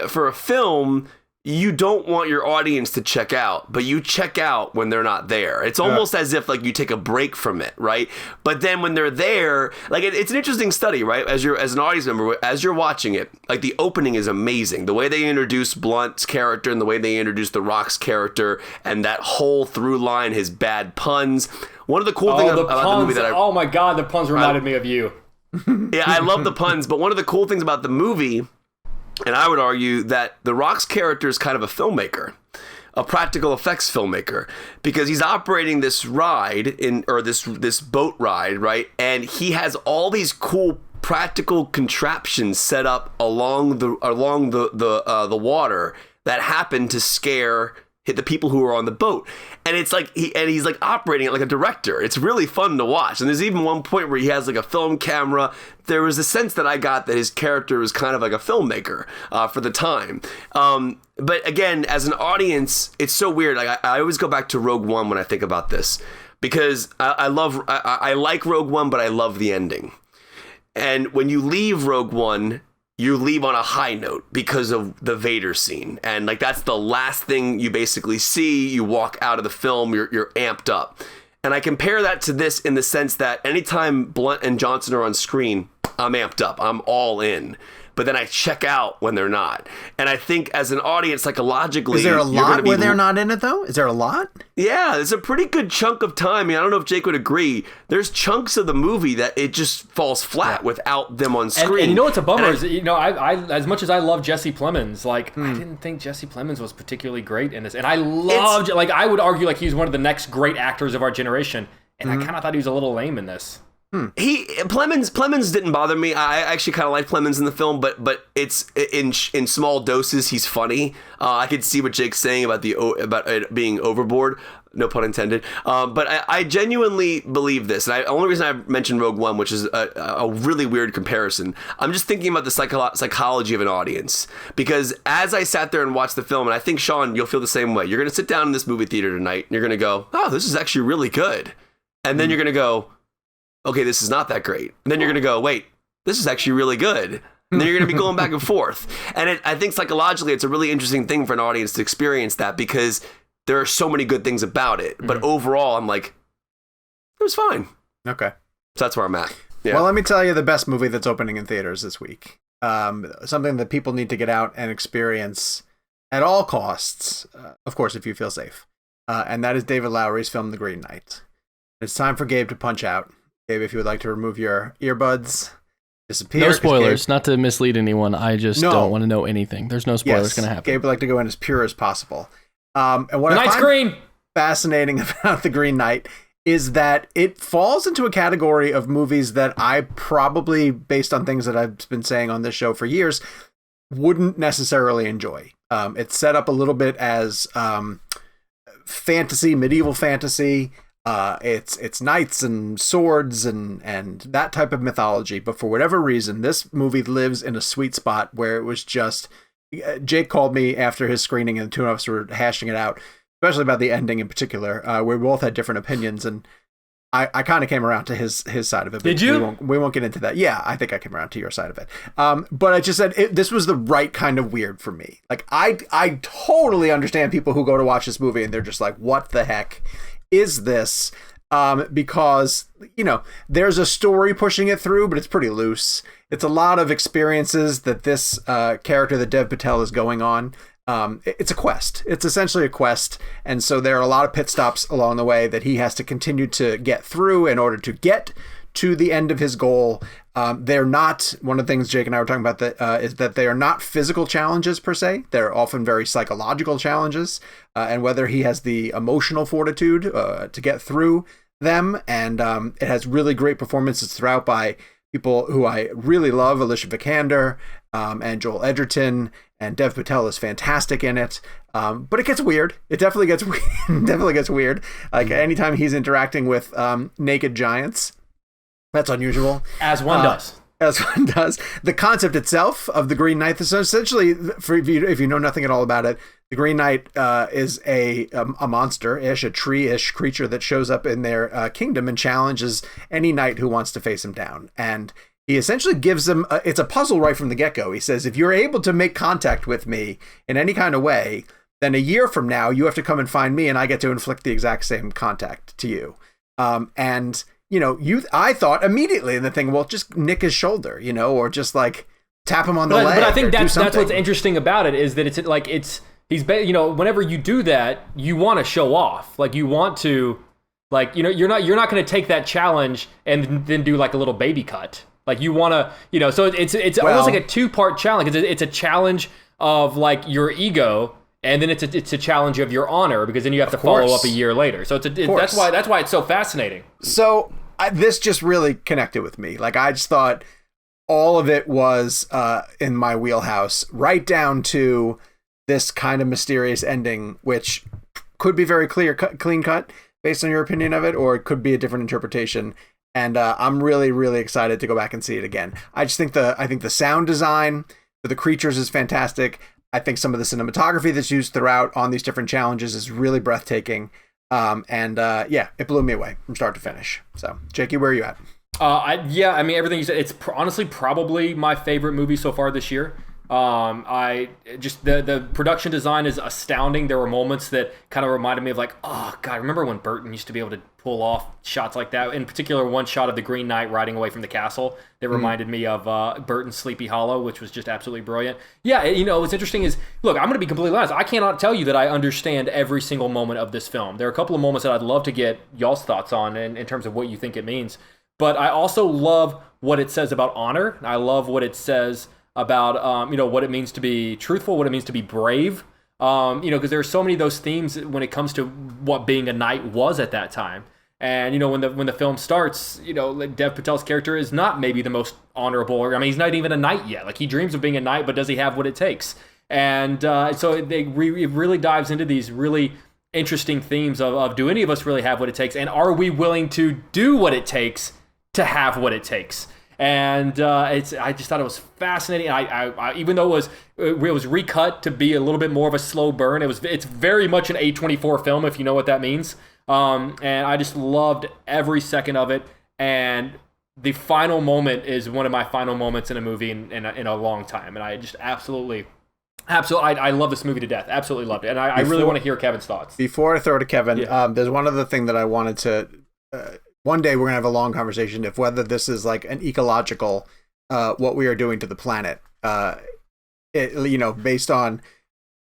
for a film, you don't want your audience to check out, but you check out when they're not there. It's almost as if like you take a break from it, right? But then when they're there, like it's an interesting study, right? As an audience member, as you're watching it, like the opening is amazing. The way they introduce Blunt's character and the way they introduce The Rock's character and that whole through line, his bad puns. One of the cool things about the movie oh my God, the puns reminded me of you. Yeah, I love the puns, but one of the cool things about the movie, and I would argue that The Rock's character is kind of a filmmaker, a practical effects filmmaker, because he's operating this ride this boat ride, right? And he has all these cool practical contraptions set up along the water that happen to hit the people who are on the boat. And it's like he's like operating it like a director. It's really fun to watch. And there's even one point where he has like a film camera. There was a sense that I got that his character was kind of like a filmmaker for the time. But again, as an audience, it's so weird. Like I always go back to Rogue One when I think about this, because I like Rogue One, but I love the ending. And when you leave Rogue One, you leave on a high note because of the Vader scene. And like, that's the last thing you basically see. You walk out of the film, you're amped up. And I compare that to this in the sense that anytime Blunt and Johnson are on screen, I'm amped up. I'm all in. But then I check out when they're not. And I think as an audience, psychologically... Is there a lot where they're not in it, though? Is there a lot? Yeah, there's a pretty good chunk of time. I mean, I don't know if Jake would agree. There's chunks of the movie that it just falls flat without them on screen. And you know what's a bummer is, I as much as I love Jesse Plemons, like, I didn't think Jesse Plemons was particularly great in this. And I loved... Like, I would argue like he's one of the next great actors of our generation. And I kind of thought he was a little lame in this. Plemons didn't bother me. I actually kind of like Plemons in the film, but it's in small doses. He's funny. I could see what Jake's saying about it being overboard. No pun intended. But I genuinely believe this. And the only reason I mentioned Rogue One, which is a really weird comparison, I'm just thinking about the psychology of an audience. Because as I sat there and watched the film, and I think, Sean, you'll feel the same way. You're going to sit down in this movie theater tonight, and you're going to go, oh, this is actually really good. And then you're going to go, okay, this is not that great. And then you're going to go, wait, this is actually really good. And then you're going to be going back and forth. And I think psychologically, it's a really interesting thing for an audience to experience that, because there are so many good things about it. But overall, I'm like, it was fine. Okay. So that's where I'm at. Yeah. Well, let me tell you the best movie that's opening in theaters this week. Something that people need to get out and experience at all costs. Of course, if you feel safe. And that is David Lowery's film, The Green Knight. It's time for Gabe to punch out. Gabe, if you would like to remove your earbuds, disappear. No spoilers, not to mislead anyone. I just don't want to know anything. There's no spoilers going to happen. Gabe would like to go in as pure as possible. And what I find fascinating about The Green Knight is that it falls into a category of movies that I probably, based on things that I've been saying on this show for years, wouldn't necessarily enjoy. It's set up a little bit as fantasy, medieval fantasy. It's knights and swords and that type of mythology, but for whatever reason, this movie lives in a sweet spot where it was just... Jake called me after his screening, and the two of us were hashing it out, especially about the ending in particular. We both had different opinions, and I kind of came around to his side of it. Did you? We won't get into that. Yeah, I think I came around to your side of it. But I just said this was the right kind of weird for me. Like, I totally understand people who go to watch this movie and they're just like, what the heck is this? Because, there's a story pushing it through, but it's pretty loose. It's a lot of experiences that this character that Dev Patel is going on. It's a quest. It's essentially a quest. And so there are a lot of pit stops along the way that he has to continue to get through in order to get to the end of his goal. They're not, one of the things Jake and I were talking about is that they are not physical challenges per se. They're often very psychological challenges, and whether he has the emotional fortitude to get through them. And it has really great performances throughout by people who I really love, Alicia Vikander and Joel Edgerton, and Dev Patel is fantastic in it. But it gets weird. It definitely gets weird. Definitely gets weird. Like anytime he's interacting with naked giants, that's unusual. As one does. As one does. The concept itself of the Green Knight, so essentially, if you know nothing at all about it, the Green Knight is a monster-ish, a tree-ish creature that shows up in their kingdom and challenges any knight who wants to face him down. And he essentially gives them, it's a puzzle right from the get-go. He says, if you're able to make contact with me in any kind of way, then a year from now, you have to come and find me and I get to inflict the exact same contact to you. And you know, I thought immediately in the thing, well, just nick his shoulder, you know, or just like tap him on the leg. But I think that's what's interesting about it is that you know, whenever you do that, you want to show off. Like you want to, like, you know, you're not going to take that challenge and then do like a little baby cut. Like you want to, you know, so it's almost like a 2-part challenge. It's a challenge of like your ego. And then it's a challenge of your honor because then you have to follow up a year later. So that's why it's so fascinating. So this just really connected with me. Like I just thought all of it was in my wheelhouse, right down to this kind of mysterious ending, which could be very clean cut based on your opinion of it, or it could be a different interpretation. And I'm really, really excited to go back and see it again. I just think the sound design for the creatures is fantastic. I think some of the cinematography that's used throughout on these different challenges is really breathtaking. Yeah, it blew me away from start to finish. So, Jakey, where are you at? I mean, everything you said, it's honestly probably my favorite movie so far this year. The production design is astounding. There were moments that kind of reminded me of like, oh God, remember when Burton used to be able to pull off shots like that? In particular, one shot of the Green Knight riding away from the castle that reminded me of Burton's Sleepy Hollow, which was just absolutely brilliant. Yeah, you know, what's interesting is, look, I'm going to be completely honest. I cannot tell you that I understand every single moment of this film. There are a couple of moments that I'd love to get y'all's thoughts on in terms of what you think it means. But I also love what it says about honor. I love what it says about you know, what it means to be truthful, what it means to be brave, you know, because there are so many of those themes when it comes to what being a knight was at that time. And you know, when the film starts, you know, Dev Patel's character is not maybe the most honorable, or I mean, he's not even a knight yet. Like he dreams of being a knight, but does he have what it takes? And so it really dives into these really interesting themes of do any of us really have what it takes, and are we willing to do what it takes to have what it takes? And I just thought it was fascinating. I even though it was recut to be a little bit more of a slow burn, it's very much an A24 film, if you know what that means. And I just loved every second of it. And the final moment is one of my final moments in a movie in a long time. And I just absolutely, I love this movie to death. Absolutely loved it. And I really want to hear Kevin's thoughts. Before I throw it to Kevin, there's one other thing that I wanted to. One day we're gonna have a long conversation of whether this is like an ecological, what we are doing to the planet. You know, based on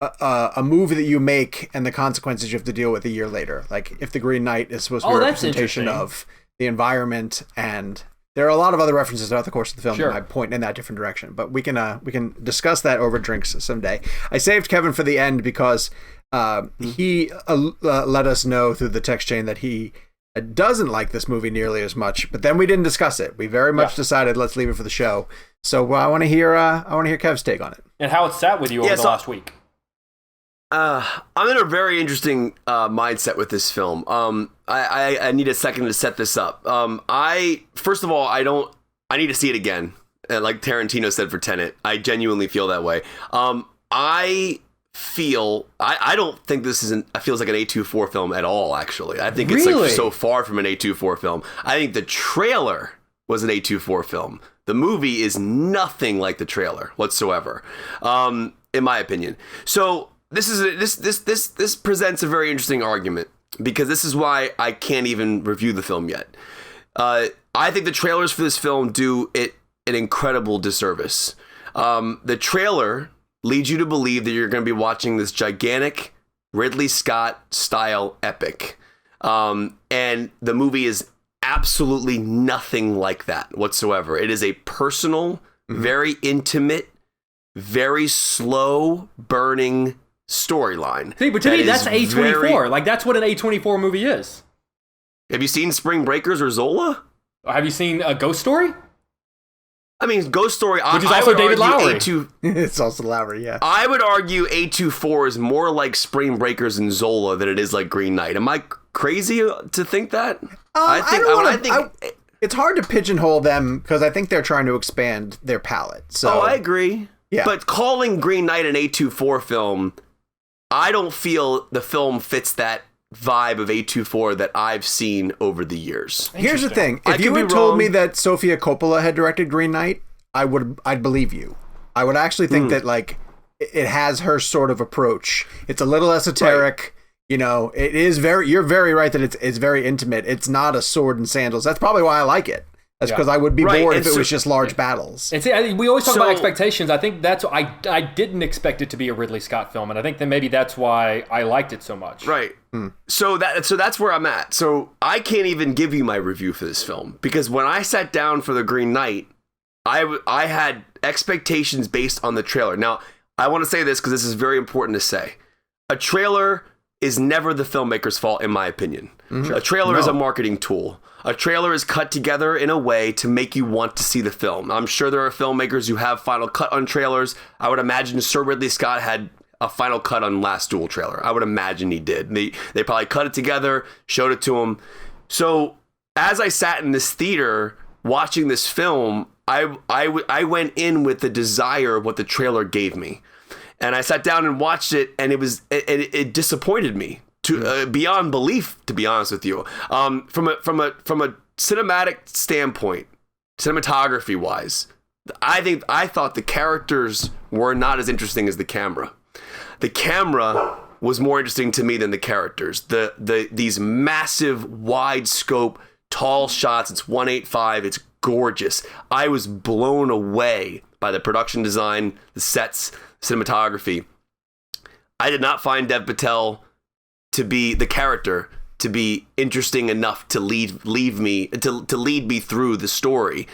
a move that you make and the consequences you have to deal with a year later. Like if the Green Knight is supposed to be a representation of the environment, and there are a lot of other references throughout the course of the film that might point in that different direction. But we can discuss that over drinks someday. I saved Kevin for the end because he let us know through the text chain that he doesn't like this movie nearly as much, but then we didn't discuss it. We very much decided let's leave it for the show. So I want to hear Kev's take on it and how it sat with you over the last week. I'm in a very interesting mindset with this film. I need a second to set this up. First of all, I need to see it again. Like Tarantino said for Tenet, I genuinely feel that way. I don't think this feels like an A24 film at all, actually. I think it's like so far from an A24 film. I think the trailer was an A24 film. The movie is nothing like the trailer whatsoever, in my opinion. So this presents a very interesting argument, because this is why I can't even review the film yet. I think the trailers for this film do it an incredible disservice. The trailer leads you to believe that you're going to be watching this gigantic Ridley Scott style epic. And the movie is absolutely nothing like that whatsoever. It is a personal, very intimate, very slow burning storyline. See, but to me, that's A24. Like, that's what an A24 movie is. Have you seen Spring Breakers or Zola? Have you seen a Ghost Story? I mean, Ghost Story, which is also David Lowery. It's also Lowery, yeah. I would argue A24 is more like Spring Breakers and Zola than it is like Green Knight. Am I crazy to think that? I think it's hard to pigeonhole them because I think they're trying to expand their palette. So I agree. Yeah. But calling Green Knight an A24 film, I don't feel the film fits that vibe of A24 that I've seen over the years. Here's the thing. If you had told me that Sofia Coppola had directed Green Knight, I'd believe you. I would actually think that like it has her sort of approach. It's a little esoteric. Right. You know, it is you're very right that it's very intimate. It's not a sword and sandals. That's probably why I like it. That's because I would be bored if it was just large battles. And see, we always talk about expectations. I think that's I didn't expect it to be a Ridley Scott film, and I think that maybe that's why I liked it so much. Right. So that's where I'm at. So I can't even give you my review for this film because when I sat down for The Green Knight, I had expectations based on the trailer. Now, I want to say this because this is very important to say. A trailer is never the filmmaker's fault, in my opinion. A trailer is a marketing tool. A trailer is cut together in a way to make you want to see the film. I'm sure there are filmmakers who have final cut on trailers. I would imagine Sir Ridley Scott had a final cut on Last Duel trailer. I would imagine he did. They probably cut it together, showed it to him. So as I sat in this theater watching this film, I went in with the desire of what the trailer gave me. And I sat down and watched it, and it disappointed me to beyond belief, to be honest with you. From a cinematic standpoint, cinematography wise, I thought the characters were not as interesting as the camera. The camera was more interesting to me than the characters. These massive, wide scope, tall shots. It's 185. It's gorgeous. I was blown away by the production design, the sets, cinematography. I did not find Dev Patel to be the character to be interesting enough to lead me through the story.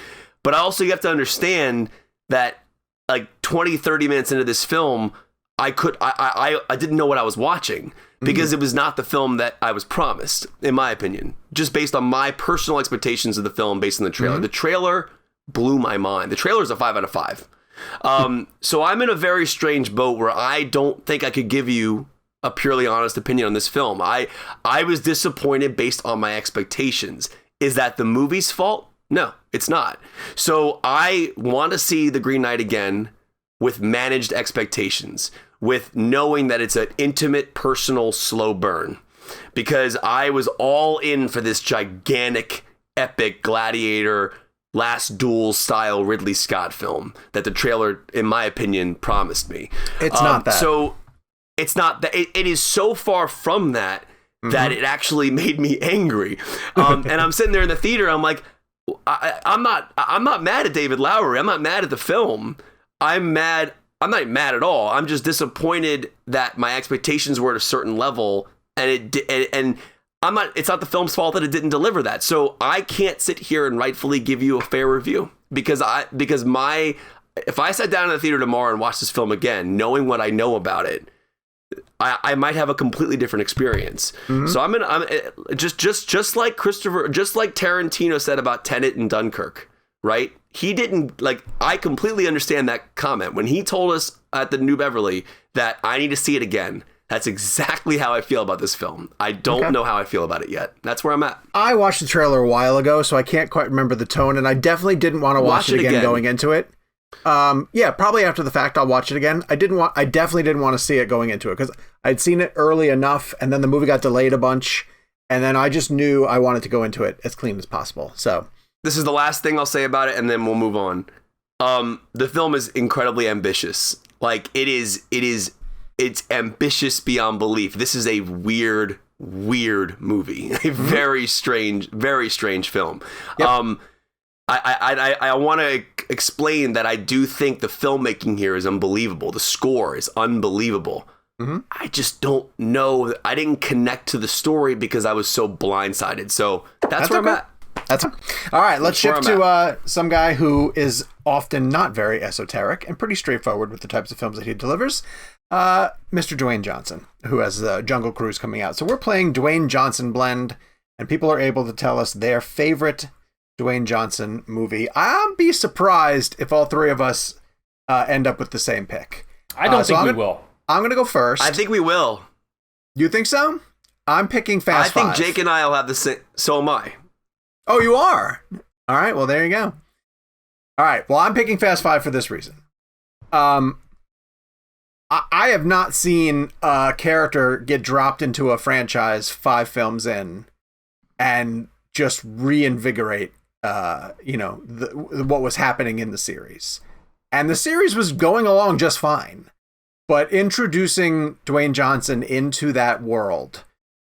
But also you have to understand that like 20-30 minutes into this film, I didn't know what I was watching because it was not the film that I was promised, in my opinion, just based on my personal expectations of the film based on the trailer. The trailer blew my mind. The trailer is a 5 out of 5. So I'm in a very strange boat where I don't think I could give you a purely honest opinion on this film. I was disappointed based on my expectations. Is that the movie's fault? No, it's not. So I want to see The Green Knight again with managed expectations, with knowing that it's an intimate, personal, slow burn. Because I was all in for this gigantic, epic gladiator, Last Duel style Ridley Scott film that the trailer, in my opinion, promised me. It's not that. So it's not that. It is so far from that that it actually made me angry. And I'm sitting there in the theater. I'm like, I'm not mad at David Lowery. I'm not mad at the film. I'm not mad at all. I'm just disappointed that my expectations were at a certain level, and it's not the film's fault that it didn't deliver that. So I can't sit here and rightfully give you a fair review because if I sat down in the theater tomorrow and watched this film again, knowing what I know about it, I might have a completely different experience. So I'm just like Tarantino said about Tenet and Dunkirk, right? He didn't I completely understand that comment when he told us at the New Beverly that I need to see it again. That's exactly how I feel about this film. I don't know how I feel about it yet. That's where I'm at. I watched the trailer a while ago, so I can't quite remember the tone, and I definitely didn't want to watch it again going into it. Yeah, probably after the fact I'll watch it again. I definitely didn't want to see it going into it because I'd seen it early enough, and then the movie got delayed a bunch, and then I just knew I wanted to go into it as clean as possible. So this is the last thing I'll say about it, and then we'll move on. The film is incredibly ambitious. It's ambitious beyond belief. This is a weird movie. A very strange film. Yep. I want to explain that I do think the filmmaking here is unbelievable. The score is unbelievable. I just don't know. I didn't connect to the story because I was so blindsided. So that's where I'm at. That's all right. Let's shift to some guy who is often not very esoteric and pretty straightforward with the types of films that he delivers. Mr. Dwayne Johnson, who has Jungle Cruise coming out. So we're playing Dwayne Johnson blend, and people are able to tell us their favorite Dwayne Johnson movie. I'll be surprised if all three of us end up with the same pick. I don't think we will. I'm going to go first. I think we will. You think so? I'm picking Fast Five. I think Jake and I will have the same. So am I. Oh, you are? All right. Well, there you go. All right. Well, I'm picking Fast Five for this reason. I have not seen a character get dropped into a franchise 5 films in and just reinvigorate, what was happening in the series. And the series was going along just fine. But introducing Dwayne Johnson into that world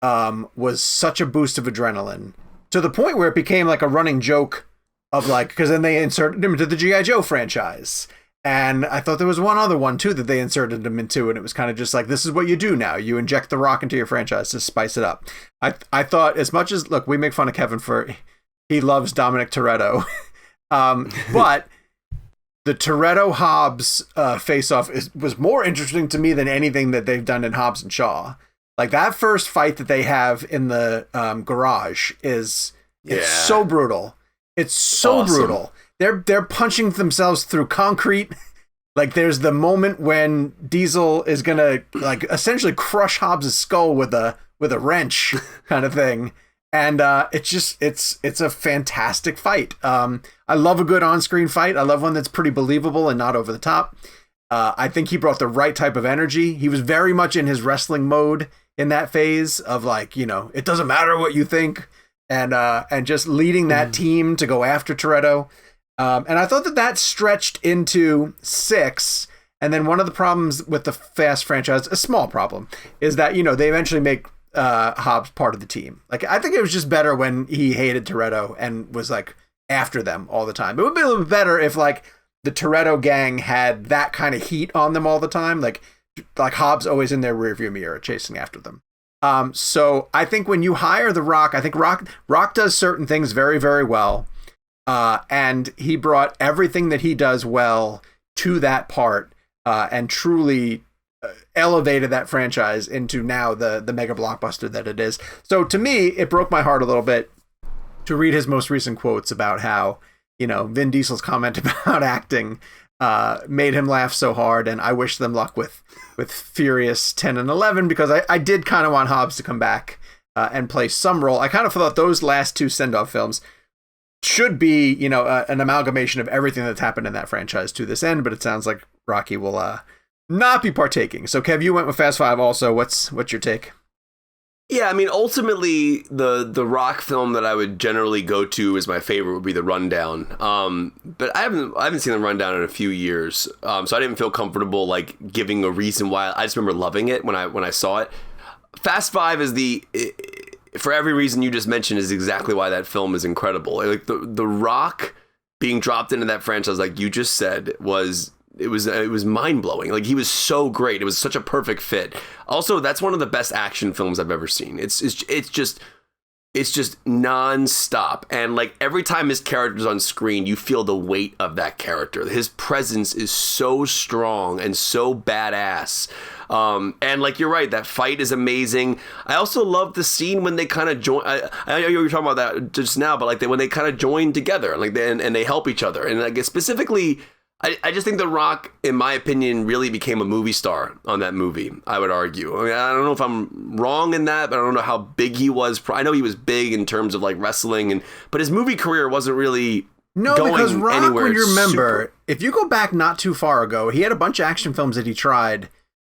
was such a boost of adrenaline, to the point where it became like a running joke of like, because then they inserted him into the G.I. Joe franchise. And I thought there was one other one too that they inserted him into, and it was kind of just like, this is what you do now. You inject The Rock into your franchise to spice it up. I thought, as much as, look, we make fun of Kevin for he loves Dominic Toretto, but the Toretto-Hobbs face-off was more interesting to me than anything that they've done in Hobbs and Shaw. Like, that first fight that they have in the garage it's so brutal. It's so awesome. Brutal. They're punching themselves through concrete. Like, there's the moment when Diesel is gonna like essentially crush Hobbs' skull with a wrench kind of thing. And it's a fantastic fight. I love a good on-screen fight. I love one that's pretty believable and not over the top. I think he brought the right type of energy. He was very much in his wrestling mode in that phase of like, it doesn't matter what you think, and just leading that team to go after Toretto. And I thought that stretched into 6. And then one of the problems with the Fast franchise, a small problem, is that, they eventually make Hobbs part of the team. Like, I think it was just better when he hated Toretto and was like after them all the time. It would be a little bit better if like the Toretto gang had that kind of heat on them all the time. Like Hobbs always in their rearview mirror chasing after them. So I think when you hire The Rock, I think Rock does certain things very, very well. And he brought everything that he does well to that part, and truly elevated that franchise into now the mega blockbuster that it is. So to me, it broke my heart a little bit to read his most recent quotes about how, Vin Diesel's comment about acting made him laugh so hard, and I wish them luck with Furious 10 and 11, because I did kind of want Hobbs to come back and play some role. I kind of thought those last 2 send-off films should be, an amalgamation of everything that's happened in that franchise to this end, but it sounds like Rocky will not be partaking. So, Kev, you went with Fast 5 also. What's your take? Yeah, I mean, ultimately, the Rock film that I would generally go to as my favorite would be The Rundown. But I haven't seen The Rundown in a few years, so I didn't feel comfortable like giving a reason why. I just remember loving it when I saw it. Fast 5 is for every reason you just mentioned, is exactly why that film is incredible. Like the Rock being dropped into that franchise, like you just said, was mind blowing. Like, he was so great. It was such a perfect fit. Also, that's one of the best action films I've ever seen. It's just nonstop. And like every time his character's on screen, you feel the weight of that character. His presence is so strong and so badass. And like, you're right, that fight is amazing. I also love the scene when they kind of join. I know you were talking about that just now, but like when they kind of join together, like and they help each other. And like specifically, I just think The Rock, in my opinion, really became a movie star on that movie, I would argue. I mean, I don't know if I'm wrong in that, but I don't know how big he was. I know he was big in terms of like wrestling, but his movie career wasn't really going because Rock, anywhere. when you remember, if you go back not too far ago, he had a bunch of action films that he tried.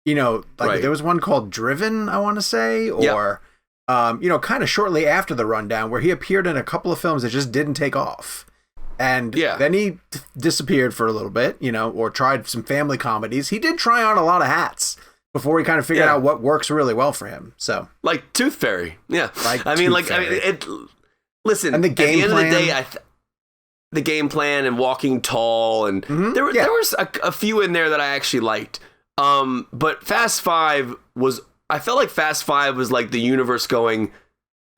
Right. There was one called Driven, I want to say, or, kind of shortly after The Rundown, where he appeared in a couple of films that just didn't take off. And then he disappeared for a little bit, or tried some family comedies. He did try on a lot of hats before he kind of figured out what works really well for him. So, like Tooth Fairy. Yeah. Listen, and the game at the plan. End of the day, the game plan and Walking Tall, and there was a few in there that I actually liked. But Fast 5 I felt like Fast 5 was like the universe going,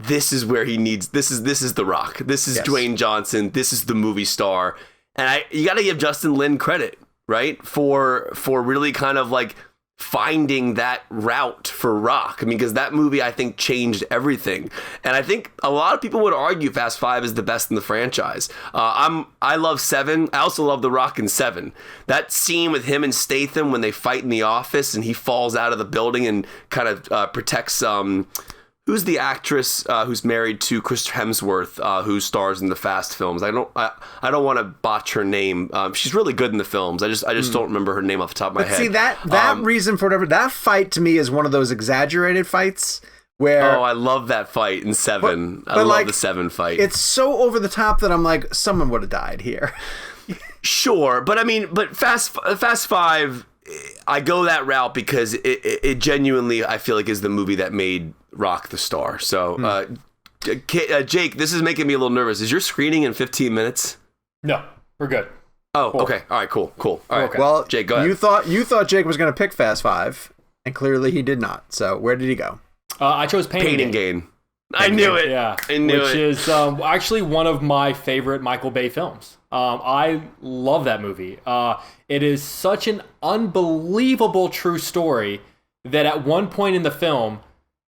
this is where he needs. This is The Rock. This is Dwayne Johnson. This is the movie star. And you got to give Justin Lin credit, right, for really kind of like finding that route for Rock. I mean, because that movie, I think, changed everything. And I think a lot of people would argue Fast 5 is the best in the franchise. I love 7. I also love The Rock in 7. That scene with him and Statham when they fight in the office and he falls out of the building and kind of protects... who's the actress who's married to Chris Hemsworth, who stars in the Fast films? I don't want to botch her name. She's really good in the films. I just don't remember her name off the top of my head. See, that reason for whatever, that fight to me is one of those exaggerated fights where... Oh, I love that fight in 7. I love the 7 fight. It's so over the top that I'm like, someone would have died here. Sure, but I mean, Fast 5, I go that route because it genuinely, I feel like, is the movie that made Rock the star. So, Jake, this is making me a little nervous. Is your screening in 15 minutes? No, we're good. Oh, cool. Okay. All right, cool. All right. Okay. Well, Jake, go ahead. You thought Jake was going to pick Fast 5, and clearly he did not. So, where did he go? I chose Pain and Gain. I knew it. Yeah, I knew it. Which is actually one of my favorite Michael Bay films. I love that movie. It is such an unbelievable true story that at one point in the film,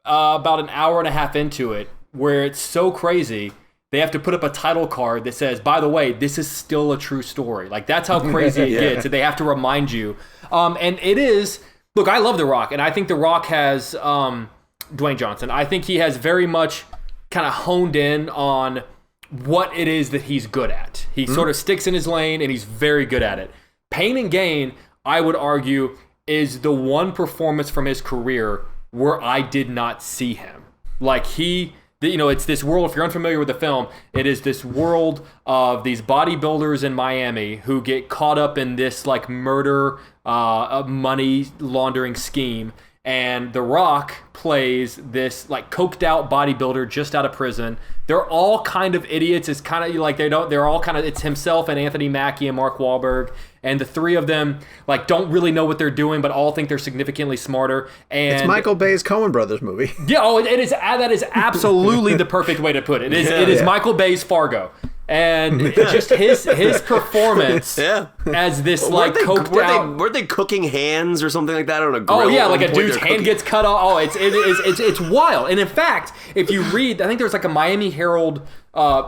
about an hour and a half into it, where it's so crazy, they have to put up a title card that says, by the way, this is still a true story. Like, that's how crazy it gets. And they have to remind you. And it is, look, I love The Rock, and I think The Rock has Dwayne Johnson. I think he has very much kind of honed in on what it is that he's good at. He sort of sticks in his lane, and he's very good at it. Pain and Gain, I would argue, is the one performance from his career where I did not see him. Like, it's this world, if you're unfamiliar with the film, it is this world of these bodybuilders in Miami who get caught up in this, like, murder, money laundering scheme. And The Rock plays this, like, coked out bodybuilder just out of prison. They're all kind of idiots. It's kind of like it's himself and Anthony Mackie and Mark Wahlberg. And the three of them, like, don't really know what they're doing, but all think they're significantly smarter. And it's Michael Bay's Coen Brothers movie. Yeah, it is. That is absolutely the perfect way to put it. It is Michael Bay's Fargo. And just his performance as this, like, coked out... Were they cooking hands or something like that on a grill? Oh, yeah, like a dude's hand gets cut off. Oh, it's wild. And in fact, if you read, I think there's like a Miami Herald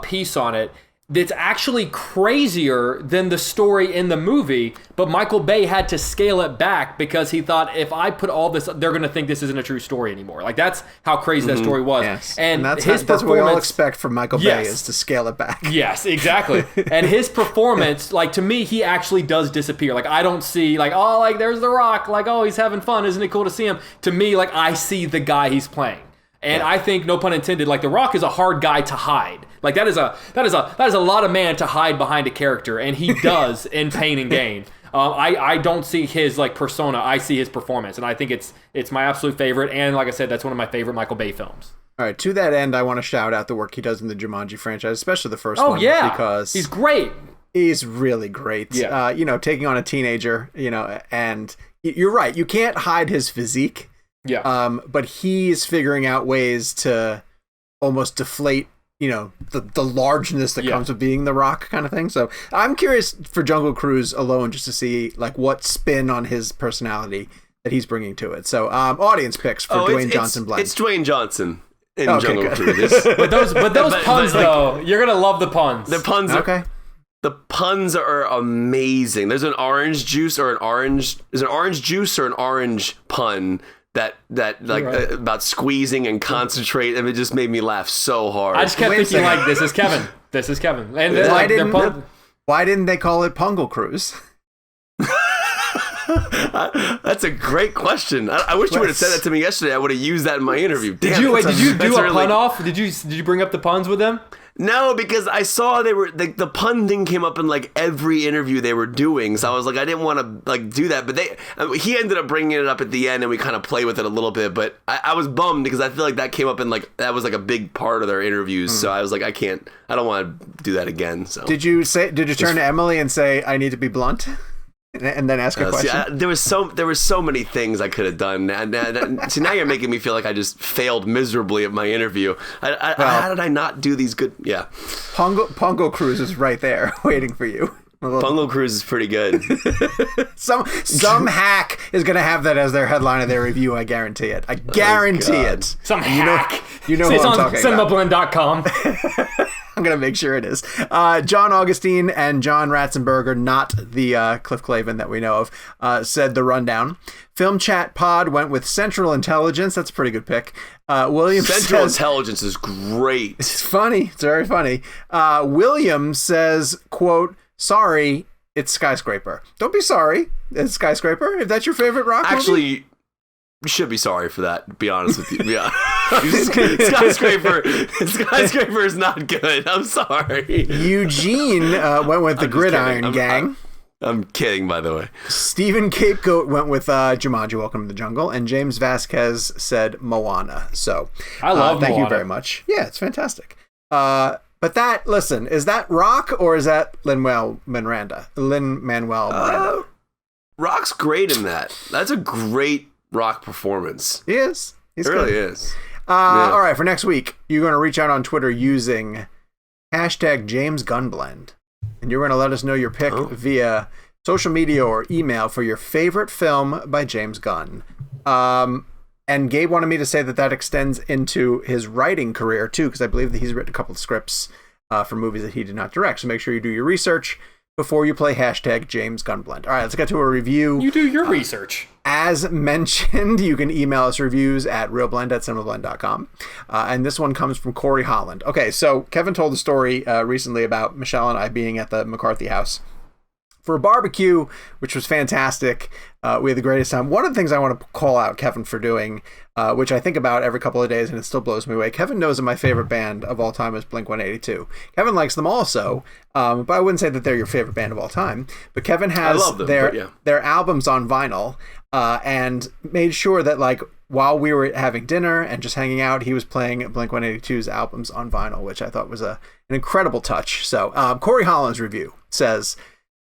piece on it that's actually crazier than the story in the movie, but Michael Bay had to scale it back because he thought, if I put all this, they're going to think this isn't a true story anymore. Like, that's how crazy that story was. Yes. And that's what we all expect from Michael Bay, is to scale it back. Yes, exactly. And his performance, like, to me, he actually does disappear. Like, I don't see, like, oh, like, there's The Rock. Like, oh, he's having fun. Isn't it cool to see him? To me, like, I see the guy he's playing. And I think, no pun intended, like, The Rock is a hard guy to hide. Like, that is a lot of man to hide behind a character, and he does in Pain and Gain. I don't see his, like, persona. I see his performance, and I think it's my absolute favorite. And like I said, that's one of my favorite Michael Bay films. All right, to that end, I want to shout out the work he does in the Jumanji franchise, especially the first one. Oh yeah, because he's great. He's really great. Yeah. Taking on a teenager, and you're right. You can't hide his physique. Yeah. But he's figuring out ways to almost deflate, the largeness that comes with being The Rock kind of thing. So I'm curious for Jungle Cruise alone just to see, like, what spin on his personality that he's bringing to it. So audience picks for Dwayne Johnson blend. It's Dwayne Johnson in Jungle Cruise. But those puns, though, you're going to love the puns. The puns are... Okay. The puns are amazing. There's an orange juice or an orange pun that about squeezing and concentrate, and it just made me laugh so hard. I just kept thinking, like, this is Kevin. And why didn't they call it Pungle Cruise? That's a great question. I wish you would have said that to me yesterday. I would have used that in my interview. Did you do a pun off? Did you bring up the puns with them? No, because I saw they were the pun thing came up in, like, every interview they were doing, so I was like, I didn't want to, like, do that. But he ended up bringing it up at the end, and we kind of play with it a little bit. But I was bummed because I feel like that came up in, like, that was like a big part of their interviews. So I was like, I don't want to do that again. So did you turn to Emily and say, I need to be blunt? and then ask a question. There was so many things I could have done. And so now you're making me feel like I just failed miserably at my interview. How did I not do these good? Yeah. Pongo Cruise is right there waiting for you. Pongo Cruise is pretty good. Some hack is going to have that as their headline of their review. I guarantee it. I guarantee it. Some hack. You know who I'm talking about. Cinemablend.com. I'm going to make sure it is. John Augustine and John Ratzenberger, not the Cliff Clavin that we know of, said the rundown. Film Chat Pod went with Central Intelligence. That's a pretty good pick. William Central says, Intelligence is great. It's funny. It's very funny. William says, quote, sorry, it's Skyscraper. Don't be sorry. It's Skyscraper. If that's your favorite rock Actually, movie. You should be sorry for that, to be honest with you. Yeah. Skyscraper is not good. I'm sorry. Eugene went with the Gridiron Gang. I'm kidding, by the way. Stephen Capegoat went with Jumanji, Welcome to the Jungle, and James Vasquez said Moana. So, I love thank Moana. you very much. Yeah, it's fantastic. But that, listen, is that rock or is that Lin-Manuel Miranda? Rock's great in that. That's a great rock performance. He is. He's it good. Really is. All right, for next week, you're going to reach out on Twitter using hashtag James Gunblend. And you're going to let us know your pick via social media or email for your favorite film by James Gunn. And Gabe wanted me to say that extends into his writing career, too, because I believe that he's written a couple of scripts for movies that he did not direct. So make sure you do your research before you play hashtag James Gunblend. All right, let's get to a review. You do your research. As mentioned, you can email us reviews at realblend@cinemablend.com. And this one comes from Corey Holland. Okay, so Kevin told a story recently about Michelle and I being at the McCarthy house for a barbecue, which was fantastic. We had the greatest time. One of the things I want to call out Kevin for doing, which I think about every couple of days and it still blows me away. Kevin knows that my favorite band of all time is Blink-182. Kevin likes them also, but I wouldn't say that they're your favorite band of all time. But Kevin has their albums on vinyl and made sure that, like, while we were having dinner and just hanging out, he was playing Blink-182's albums on vinyl, which I thought was an incredible touch. So Corey Holland's review says,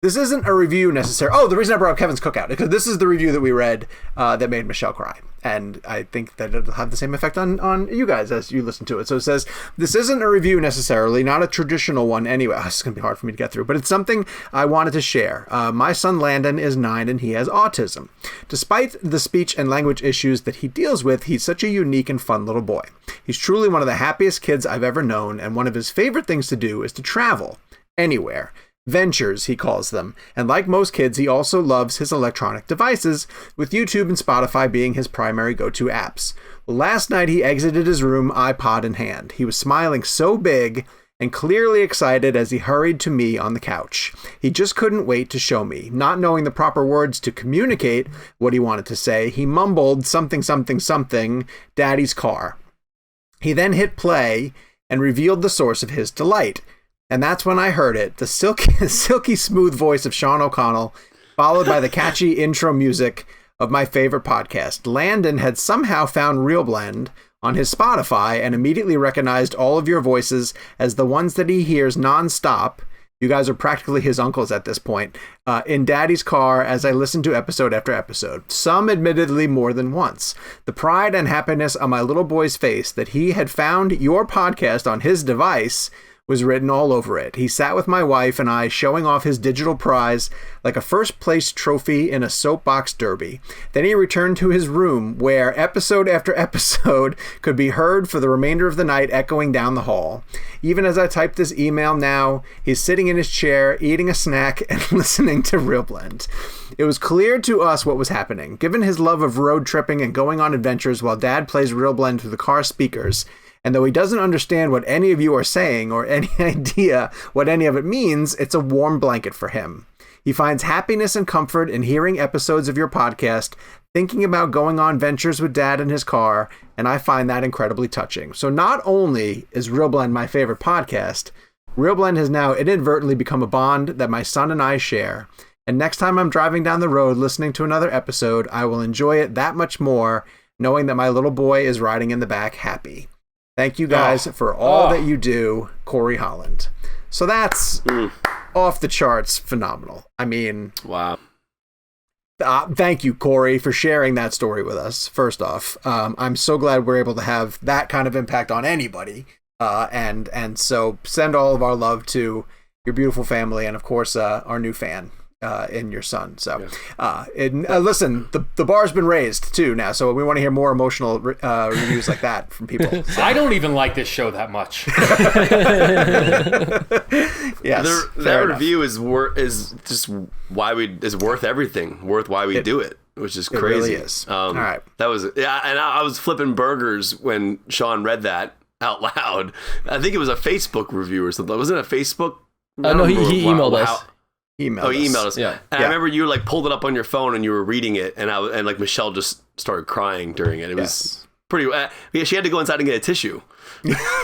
this isn't a review necessarily. Oh, the reason I brought up Kevin's Cookout is because this is the review that we read that made Michelle cry. And I think that it'll have the same effect on you guys as you listen to it. So it says, this isn't a review necessarily, not a traditional one anyway. Oh, it's going to be hard for me to get through, but it's something I wanted to share. My son Landon is 9 and he has autism. Despite the speech and language issues that he deals with, he's such a unique and fun little boy. He's truly one of the happiest kids I've ever known, and one of his favorite things to do is to travel anywhere. Ventures, he calls them. And like most kids, he also loves his electronic devices, with YouTube and Spotify being his primary go-to apps. Well, last night he exited his room, iPod in hand. He was smiling so big and clearly excited as he hurried to me on the couch. He just couldn't wait to show me. Not knowing the proper words to communicate what he wanted to say, he mumbled something, Daddy's car. He then hit play and revealed the source of his delight. And that's when I heard it, the silky smooth voice of Sean O'Connell, followed by the catchy intro music of my favorite podcast. Landon had somehow found Real Blend on his Spotify and immediately recognized all of your voices as the ones that he hears nonstop. You guys are practically his uncles at this point, in Daddy's car as I listened to episode after episode, some admittedly more than once. The pride and happiness on my little boy's face that he had found your podcast on his device was written all over it. He sat with my wife and I showing off his digital prize like a first place trophy in a soapbox derby. Then he returned to his room where episode after episode could be heard for the remainder of the night echoing down the hall. Even as I type this email now, he's sitting in his chair, eating a snack and listening to Real Blend. It was clear to us what was happening. Given his love of road tripping and going on adventures while Dad plays Real Blend through the car speakers, and though he doesn't understand what any of you are saying or any idea what any of it means, it's a warm blanket for him. He finds happiness and comfort in hearing episodes of your podcast, thinking about going on ventures with Dad in his car, and I find that incredibly touching. So not only is Real Blend my favorite podcast, Real Blend has now inadvertently become a bond that my son and I share. And next time I'm driving down the road listening to another episode, I will enjoy it that much more, knowing that my little boy is riding in the back happy. Thank you guys for all that you do, Corey Holland. So that's off the charts phenomenal. I mean, wow. Thank you, Corey, for sharing that story with us. First off, I'm so glad we're able to have that kind of impact on anybody. And so send all of our love to your beautiful family and, of course, our new fan in your son. So listen, the bar's been raised, too, now. So we want to hear more emotional reviews like that from people. So. I don't even like this show that much. Yes, that review is just is worth everything, worth why we do it. Which is crazy. It really is. All right. That was, and I was flipping burgers when Sean read that out loud. I think it was a Facebook review or something. Wasn't it a Facebook? No, he emailed us. He emailed us. Yeah. And I remember you like pulled it up on your phone and you were reading it, and like Michelle just started crying during it. It was pretty. She had to go inside and get a tissue.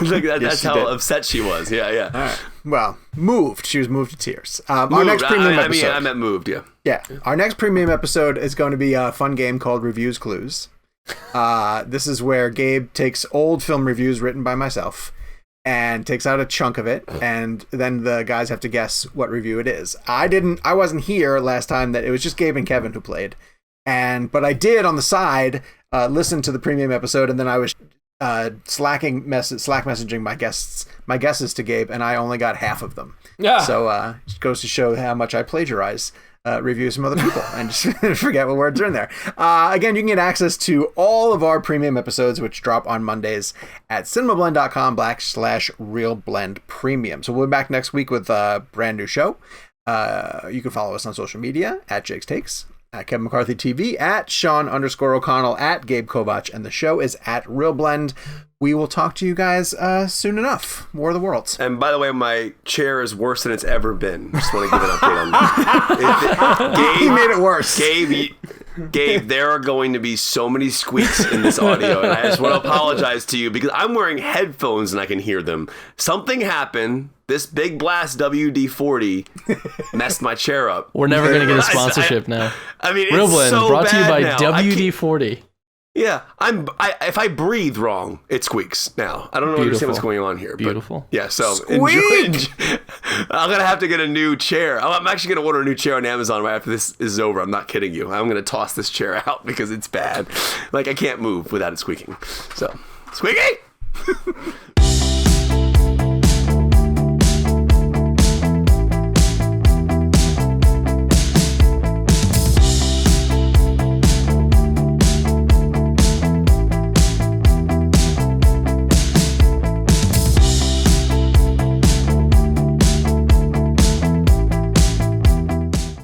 That's how upset she was. Yeah. All right. Well, moved. She was moved to tears. Our next premium episode. I meant moved. Yeah. Yeah. Our next premium episode is going to be a fun game called Reviews Clues. This is where Gabe takes old film reviews written by myself and takes out a chunk of it, and then the guys have to guess what review it is. I wasn't here last time. That it was just Gabe and Kevin who played, but I did on the side listen to the premium episode, and then I was Slack messaging my guesses to Gabe, and I only got half of them. Yeah. So it goes to show how much I plagiarize reviews from other people and just forget what words are in there. Again, you can get access to all of our premium episodes, which drop on Mondays at cinemablend.com/realblendpremium. So we'll be back next week with a brand new show. You can follow us on social media at Jake's Takes, at Kevin McCarthy TV, at Sean_O'Connell, at Gabe Kovach, and the show is at Real Blend. We will talk to you guys soon enough. War of the Worlds. And by the way, my chair is worse than it's ever been. Just want to give an update on that. Gabe, he made it worse. Gabe, there are going to be so many squeaks in this audio, and I just want to apologize to you because I'm wearing headphones and I can hear them. Something happened. This big blast WD-40 messed my chair up. We're never going to get a sponsorship now. I mean, Real it's Blend, so brought to you by now. WD-40. Yeah, if I breathe wrong, it squeaks now. I don't understand what's going on here. Beautiful. But yeah, so Squeak! I'm going to have to get a new chair. I'm actually going to order a new chair on Amazon right after this is over. I'm not kidding you. I'm going to toss this chair out because it's bad. Like, I can't move without it squeaking. So, squeaky!